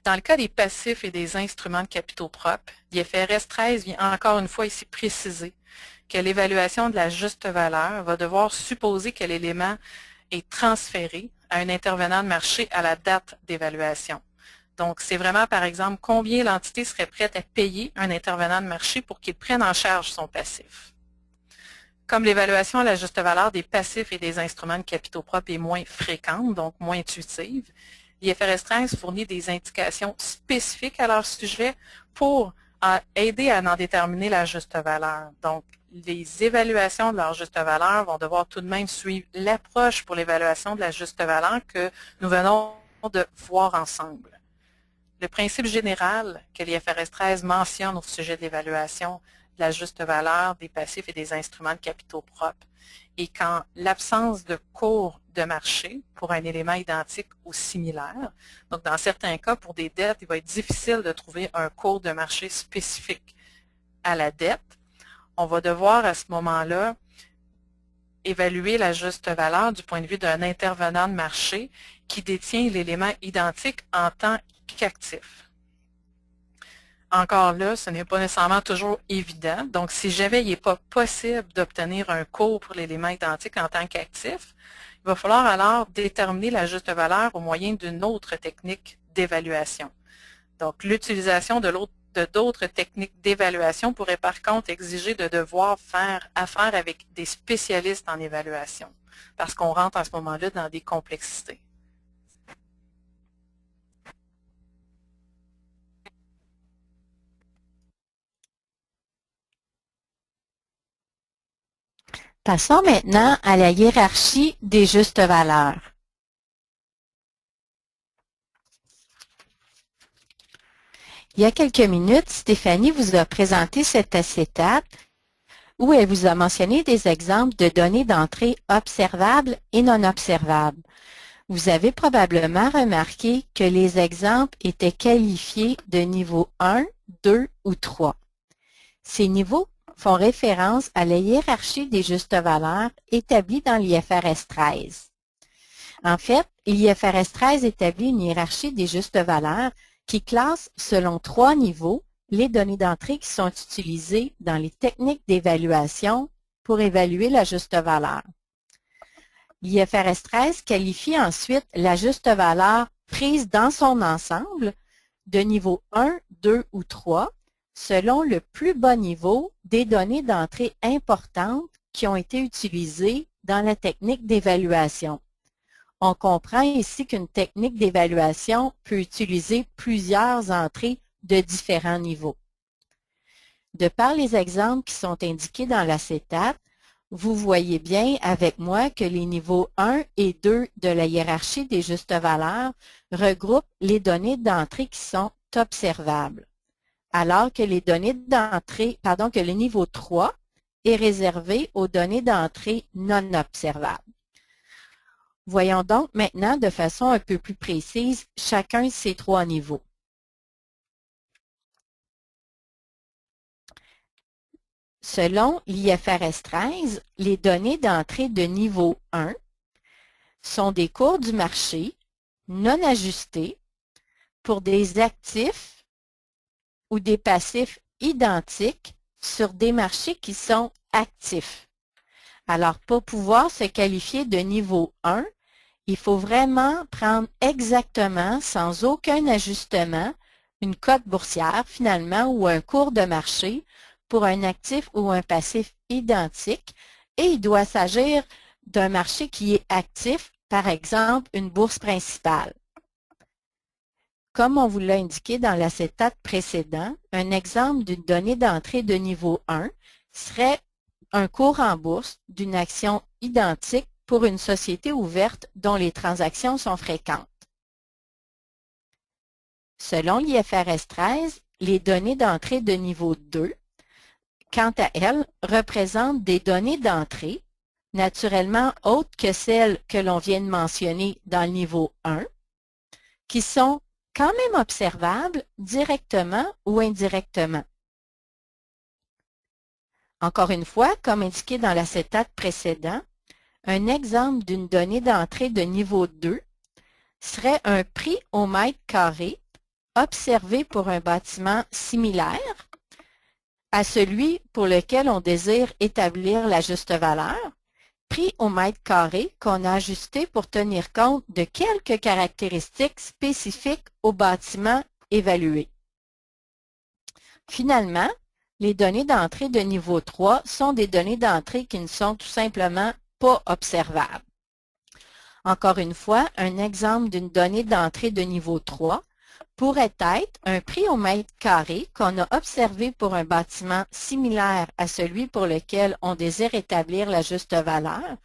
Dans le cas des passifs et des instruments de capitaux propres, l'IFRS 13 vient encore une fois ici préciser que l'évaluation de la juste valeur va devoir supposer que l'élément est transféré à un intervenant de marché à la date d'évaluation. Donc, c'est vraiment, par exemple, combien l'entité serait prête à payer un intervenant de marché pour qu'il prenne en charge son passif. Comme l'évaluation à la juste valeur des passifs et des instruments de capitaux propres est moins fréquente, donc moins intuitive, l'IFRS 13 fournit des indications spécifiques à leur sujet pour aider à en déterminer la juste valeur. Donc, les évaluations de leur juste valeur vont devoir tout de même suivre l'approche pour l'évaluation de la juste valeur que nous venons de voir ensemble. Le principe général que l'IFRS 13 mentionne au sujet de l'évaluation de la juste valeur des passifs et des instruments de capitaux propres est qu'en l'absence de cours de marché pour un élément identique ou similaire, donc dans certains cas, pour des dettes, il va être difficile de trouver un cours de marché spécifique à la dette. On va devoir à ce moment-là évaluer la juste valeur du point de vue d'un intervenant de marché qui détient l'élément identique en tant qu'actif. Encore là, ce n'est pas nécessairement toujours évident. Donc, si jamais il n'est pas possible d'obtenir un cours pour l'élément identique en tant qu'actif, il va falloir alors déterminer la juste valeur au moyen d'une autre technique d'évaluation. Donc, l'utilisation de d'autres techniques d'évaluation pourrait par contre exiger de devoir faire affaire avec des spécialistes en évaluation, parce qu'on rentre à ce moment-là dans des complexités. Passons maintenant à la hiérarchie des justes valeurs. Il y a quelques minutes, Stéphanie vous a présenté cet acétate où elle vous a mentionné des exemples de données d'entrée observables et non observables. Vous avez probablement remarqué que les exemples étaient qualifiés de niveau 1, 2 ou 3. Ces niveaux font référence à la hiérarchie des justes valeurs établie dans l'IFRS 13. En fait, l'IFRS 13 établit une hiérarchie des justes valeurs qui classe selon 3 niveaux les données d'entrée qui sont utilisées dans les techniques d'évaluation pour évaluer la juste valeur. L'IFRS 13 qualifie ensuite la juste valeur prise dans son ensemble de niveau 1, 2 ou 3 selon le plus bas niveau des données d'entrée importantes qui ont été utilisées dans la technique d'évaluation. On comprend ici qu'une technique d'évaluation peut utiliser plusieurs entrées de différents niveaux. De par les exemples qui sont indiqués dans l'acétate, vous voyez bien avec moi que les niveaux 1 et 2 de la hiérarchie des justes valeurs regroupent les données d'entrée qui sont observables, alors que les données d'entrée, que le niveau 3 est réservé aux données d'entrée non observables. Voyons donc maintenant de façon un peu plus précise chacun de ces 3 niveaux. Selon l'IFRS 13, les données d'entrée de niveau 1 sont des cours du marché non ajustés pour des actifs ou des passifs identiques sur des marchés qui sont actifs. Alors, pour pouvoir se qualifier de niveau 1, il faut vraiment prendre exactement, sans aucun ajustement, une cote boursière finalement ou un cours de marché pour un actif ou un passif identique et il doit s'agir d'un marché qui est actif, par exemple une bourse principale. Comme on vous l'a indiqué dans l'acétate précédent, un exemple d'une donnée d'entrée de niveau 1 serait un cours en bourse d'une action identique pour une société ouverte dont les transactions sont fréquentes. Selon l'IFRS 13, les données d'entrée de niveau 2, quant à elles, représentent des données d'entrée, naturellement autres que celles que l'on vient de mentionner dans le niveau 1, qui sont quand même observables directement ou indirectement. Encore une fois, comme indiqué dans l'acétate précédent, un exemple d'une donnée d'entrée de niveau 2 serait un prix au mètre carré observé pour un bâtiment similaire à celui pour lequel on désire établir la juste valeur, prix au mètre carré qu'on a ajusté pour tenir compte de quelques caractéristiques spécifiques au bâtiment évalué. Finalement, les données d'entrée de niveau 3 sont des données d'entrée qui ne sont tout simplement pas observables. Encore une fois, un exemple d'une donnée d'entrée de niveau 3 pourrait être un prix au mètre carré qu'on a observé pour un bâtiment similaire à celui pour lequel on désire établir la juste valeur,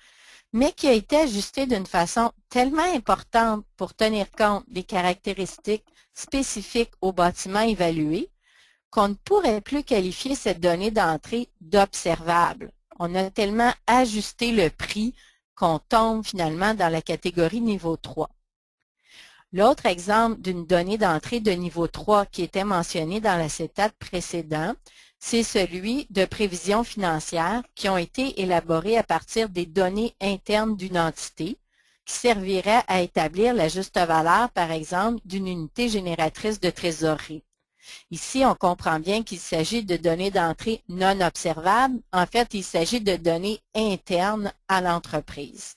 mais qui a été ajusté d'une façon tellement importante pour tenir compte des caractéristiques spécifiques au bâtiment évalué qu'on ne pourrait plus qualifier cette donnée d'entrée d'observable. On a tellement ajusté le prix qu'on tombe finalement dans la catégorie niveau 3. L'autre exemple d'une donnée d'entrée de niveau 3 qui était mentionné dans l'acétate précédent, c'est celui de prévisions financières qui ont été élaborées à partir des données internes d'une entité qui serviraient à établir la juste valeur, par exemple, d'une unité génératrice de trésorerie. Ici, on comprend bien qu'il s'agit de données d'entrée non observables. En fait, il s'agit de données internes à l'entreprise.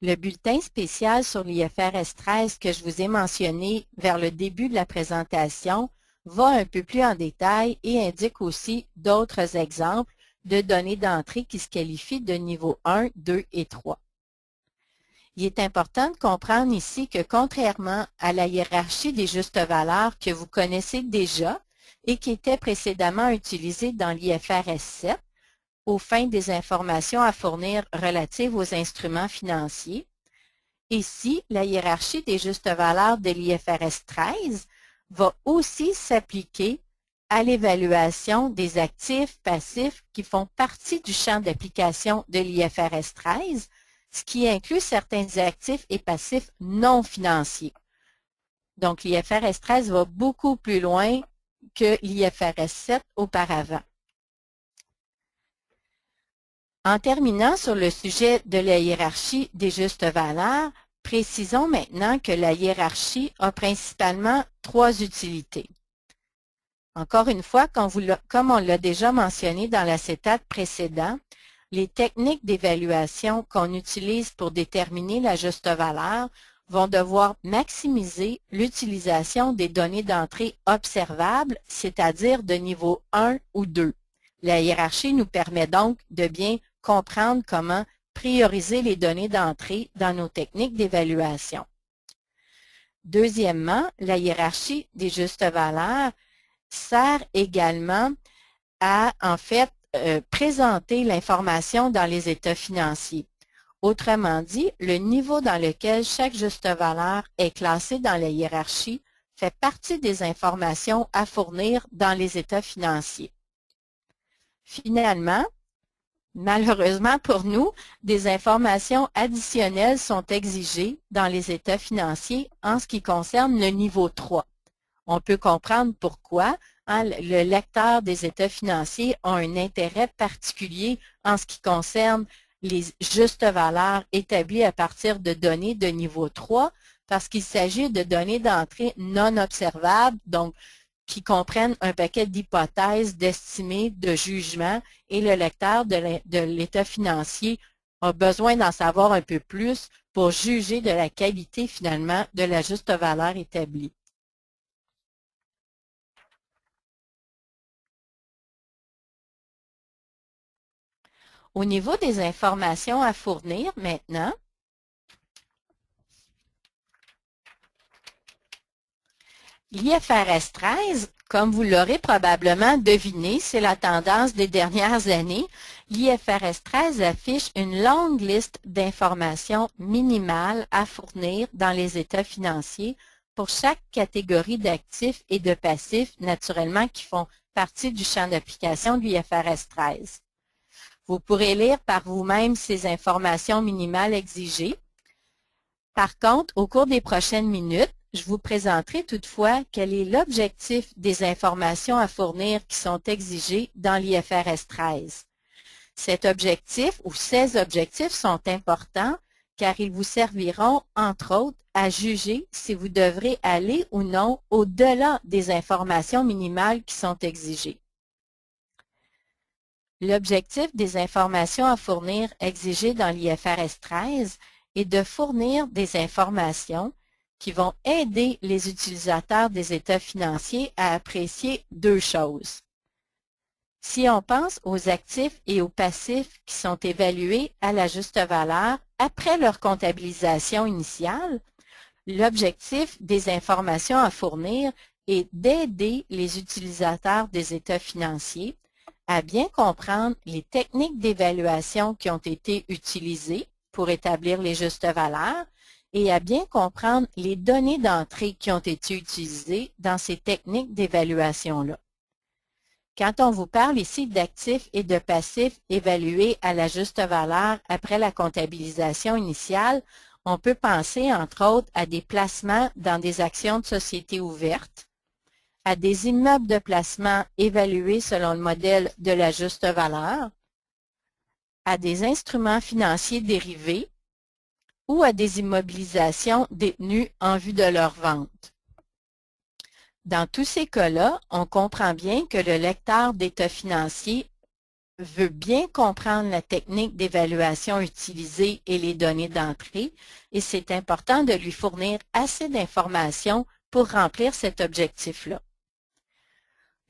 Le bulletin spécial sur l'IFRS 13 que je vous ai mentionné vers le début de la présentation va un peu plus en détail et indique aussi d'autres exemples de données d'entrée qui se qualifient de niveau 1, 2 et 3. Il est important de comprendre ici que contrairement à la hiérarchie des justes valeurs que vous connaissez déjà et qui était précédemment utilisée dans l'IFRS 7, aux fins des informations à fournir relatives aux instruments financiers. Ici, la hiérarchie des justes valeurs de l'IFRS 13 va aussi s'appliquer à l'évaluation des actifs passifs qui font partie du champ d'application de l'IFRS 13, ce qui inclut certains actifs et passifs non financiers. Donc, l'IFRS 13 va beaucoup plus loin que l'IFRS 7 auparavant. En terminant sur le sujet de la hiérarchie des justes valeurs, précisons maintenant que la hiérarchie a principalement trois utilités. Encore une fois, comme on l'a déjà mentionné dans l'acétate précédent, les techniques d'évaluation qu'on utilise pour déterminer la juste valeur vont devoir maximiser l'utilisation des données d'entrée observables, c'est-à-dire de niveau 1 ou 2. La hiérarchie nous permet donc de bien comprendre comment prioriser les données d'entrée dans nos techniques d'évaluation. Deuxièmement, la hiérarchie des justes valeurs sert également à, en fait, présenter l'information dans les états financiers. Autrement dit, le niveau dans lequel chaque juste valeur est classée dans la hiérarchie fait partie des informations à fournir dans les états financiers. Finalement, malheureusement pour nous, des informations additionnelles sont exigées dans les états financiers en ce qui concerne le niveau 3. On peut comprendre pourquoi le lecteur des états financiers a un intérêt particulier en ce qui concerne les justes valeurs établies à partir de données de niveau 3, parce qu'il s'agit de données d'entrée non observables, donc qui comprennent un paquet d'hypothèses, d'estimés, de jugements, et le lecteur de l'état financier a besoin d'en savoir un peu plus pour juger de la qualité finalement de la juste valeur établie. Au niveau des informations à fournir maintenant, l'IFRS 13, comme vous l'aurez probablement deviné, c'est la tendance des dernières années. L'IFRS 13 affiche une longue liste d'informations minimales à fournir dans les états financiers pour chaque catégorie d'actifs et de passifs, naturellement, qui font partie du champ d'application de l'IFRS 13. Vous pourrez lire par vous-même ces informations minimales exigées. Par contre, au cours des prochaines minutes, je vous présenterai toutefois quel est l'objectif des informations à fournir qui sont exigées dans l'IFRS 13. Cet objectif ou ces objectifs sont importants car ils vous serviront, entre autres, à juger si vous devrez aller ou non au-delà des informations minimales qui sont exigées. L'objectif des informations à fournir exigées dans l'IFRS 13 est de fournir des informations qui vont aider les utilisateurs des états financiers à apprécier deux choses. Si on pense aux actifs et aux passifs qui sont évalués à la juste valeur après leur comptabilisation initiale, l'objectif des informations à fournir est d'aider les utilisateurs des états financiers à bien comprendre les techniques d'évaluation qui ont été utilisées pour établir les justes valeurs et à bien comprendre les données d'entrée qui ont été utilisées dans ces techniques d'évaluation-là. Quand on vous parle ici d'actifs et de passifs évalués à la juste valeur après la comptabilisation initiale, on peut penser entre autres à des placements dans des actions de société ouvertes, à des immeubles de placement évalués selon le modèle de la juste valeur, à des instruments financiers dérivés ou à des immobilisations détenues en vue de leur vente. Dans tous ces cas-là, on comprend bien que le lecteur d'état financier veut bien comprendre la technique d'évaluation utilisée et les données d'entrée, et c'est important de lui fournir assez d'informations pour remplir cet objectif-là.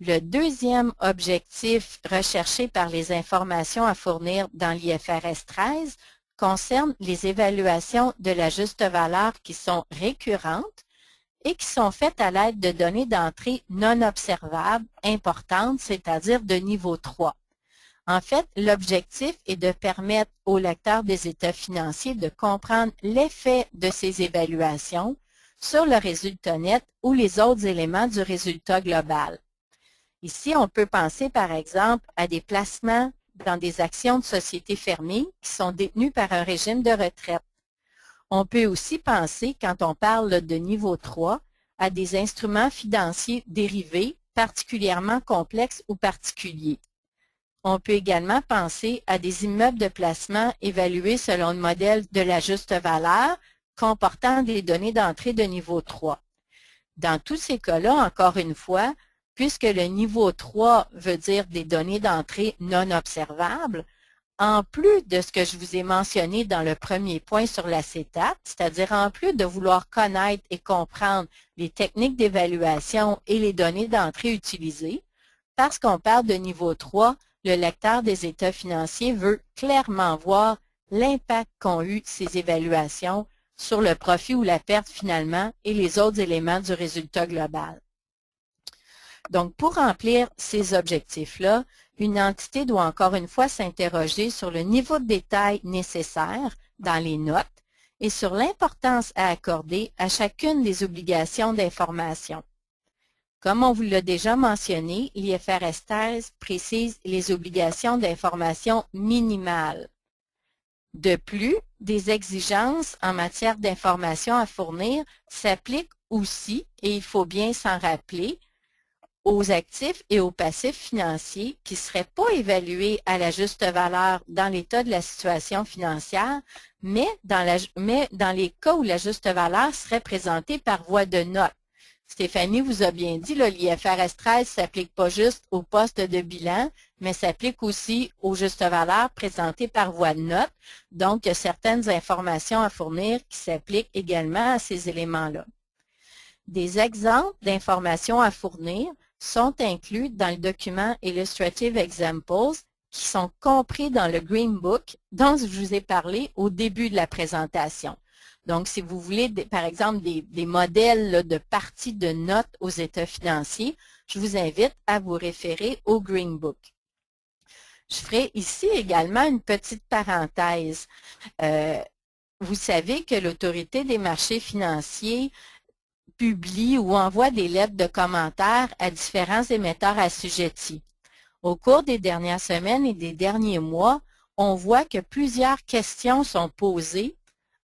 Le deuxième objectif recherché par les informations à fournir dans l'IFRS 13 concerne les évaluations de la juste valeur qui sont récurrentes et qui sont faites à l'aide de données d'entrée non observables importantes, c'est-à-dire de niveau 3. En fait, l'objectif est de permettre au lecteur des états financiers de comprendre l'effet de ces évaluations sur le résultat net ou les autres éléments du résultat global. Ici, on peut penser par exemple à des placements dans des actions de sociétés fermées qui sont détenues par un régime de retraite. On peut aussi penser, quand on parle de niveau 3, à des instruments financiers dérivés particulièrement complexes ou particuliers. On peut également penser à des immeubles de placement évalués selon le modèle de la juste valeur comportant des données d'entrée de niveau 3. Dans tous ces cas-là, encore une fois, puisque le niveau 3 veut dire des données d'entrée non observables, en plus de ce que je vous ai mentionné dans le premier point sur l'acétate, c'est-à-dire en plus de vouloir connaître et comprendre les techniques d'évaluation et les données d'entrée utilisées, parce qu'on parle de niveau 3, le lecteur des états financiers veut clairement voir l'impact qu'ont eu ces évaluations sur le profit ou la perte finalement et les autres éléments du résultat global. Donc, pour remplir ces objectifs-là, une entité doit encore une fois s'interroger sur le niveau de détail nécessaire dans les notes et sur l'importance à accorder à chacune des obligations d'information. Comme on vous l'a déjà mentionné, l'IFRS 13 précise les obligations d'information minimales. De plus, des exigences en matière d'information à fournir s'appliquent aussi, et il faut bien s'en rappeler, aux actifs et aux passifs financiers qui ne seraient pas évalués à la juste valeur dans l'état de la situation financière, mais dans les cas où la juste valeur serait présentée par voie de note. Stéphanie vous a bien dit, l'IFRS 13 ne s'applique pas juste au poste de bilan, mais s'applique aussi aux justes valeurs présentées par voie de note. Donc, il y a certaines informations à fournir qui s'appliquent également à ces éléments-là. Des exemples d'informations à fournir sont inclus dans le document Illustrative Examples qui sont compris dans le Green Book dont je vous ai parlé au début de la présentation. Donc, si vous voulez, par exemple, des modèles là, de parties de notes aux états financiers, je vous invite à vous référer au Green Book. Je ferai ici également une petite parenthèse. Vous savez que l'Autorité des marchés financiers publie ou envoie des lettres de commentaires à différents émetteurs assujettis. Au cours des dernières semaines et des derniers mois, on voit que plusieurs questions sont posées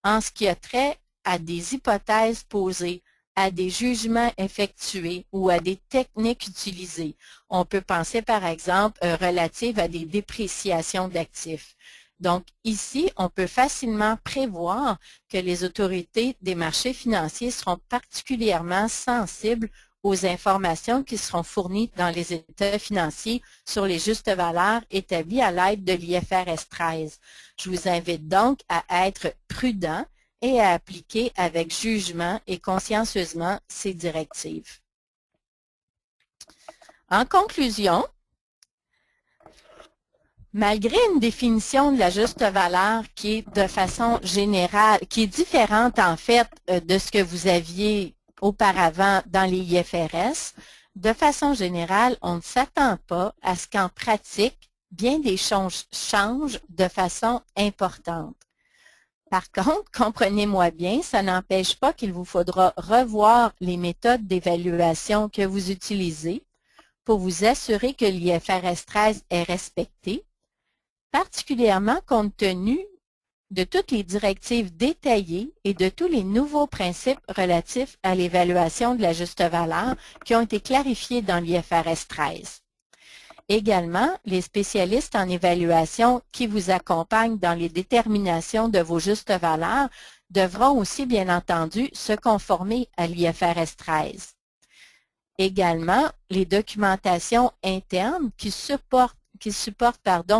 en ce qui a trait à des hypothèses posées, à des jugements effectués ou à des techniques utilisées. On peut penser par exemple relatives à des dépréciations d'actifs. Donc ici, on peut facilement prévoir que les autorités des marchés financiers seront particulièrement sensibles aux informations qui seront fournies dans les états financiers sur les justes valeurs établies à l'aide de l'IFRS 13. Je vous invite donc à être prudent et à appliquer avec jugement et consciencieusement ces directives. En conclusion, malgré une définition de la juste valeur qui est de façon générale, qui est différente en fait de ce que vous aviez auparavant dans les IFRS, de façon générale, on ne s'attend pas à ce qu'en pratique, bien des choses changent de façon importante. Par contre, comprenez-moi bien, ça n'empêche pas qu'il vous faudra revoir les méthodes d'évaluation que vous utilisez pour vous assurer que l'IFRS 13 est respecté, particulièrement compte tenu de toutes les directives détaillées et de tous les nouveaux principes relatifs à l'évaluation de la juste valeur qui ont été clarifiés dans l'IFRS 13. Également, les spécialistes en évaluation qui vous accompagnent dans les déterminations de vos justes valeurs devront aussi, bien entendu, se conformer à l'IFRS 13. Également, les documentations internes qui supportent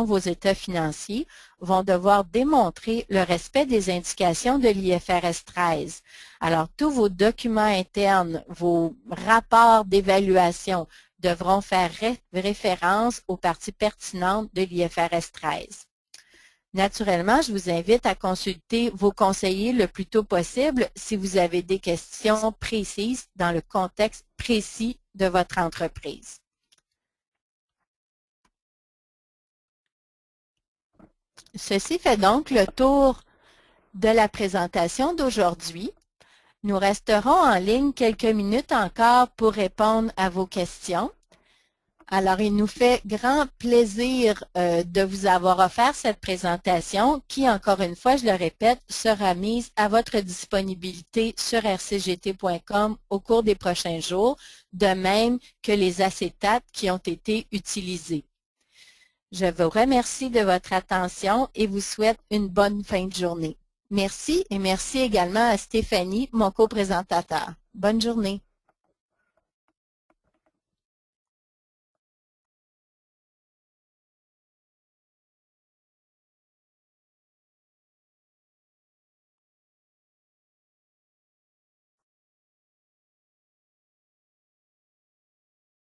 vos états financiers vont devoir démontrer le respect des indications de l'IFRS 13. Alors, tous vos documents internes, vos rapports d'évaluation devront faire référence aux parties pertinentes de l'IFRS 13. Naturellement, je vous invite à consulter vos conseillers le plus tôt possible si vous avez des questions précises dans le contexte précis de votre entreprise. Ceci fait donc le tour de la présentation d'aujourd'hui. Nous resterons en ligne quelques minutes encore pour répondre à vos questions. Alors, il nous fait grand plaisir de vous avoir offert cette présentation qui, encore une fois, je le répète, sera mise à votre disponibilité sur rcgt.com au cours des prochains jours, de même que les acétates qui ont été utilisés. Je vous remercie de votre attention et vous souhaite une bonne fin de journée. Merci et merci également à Stéphanie, mon co-présentateur. Bonne journée.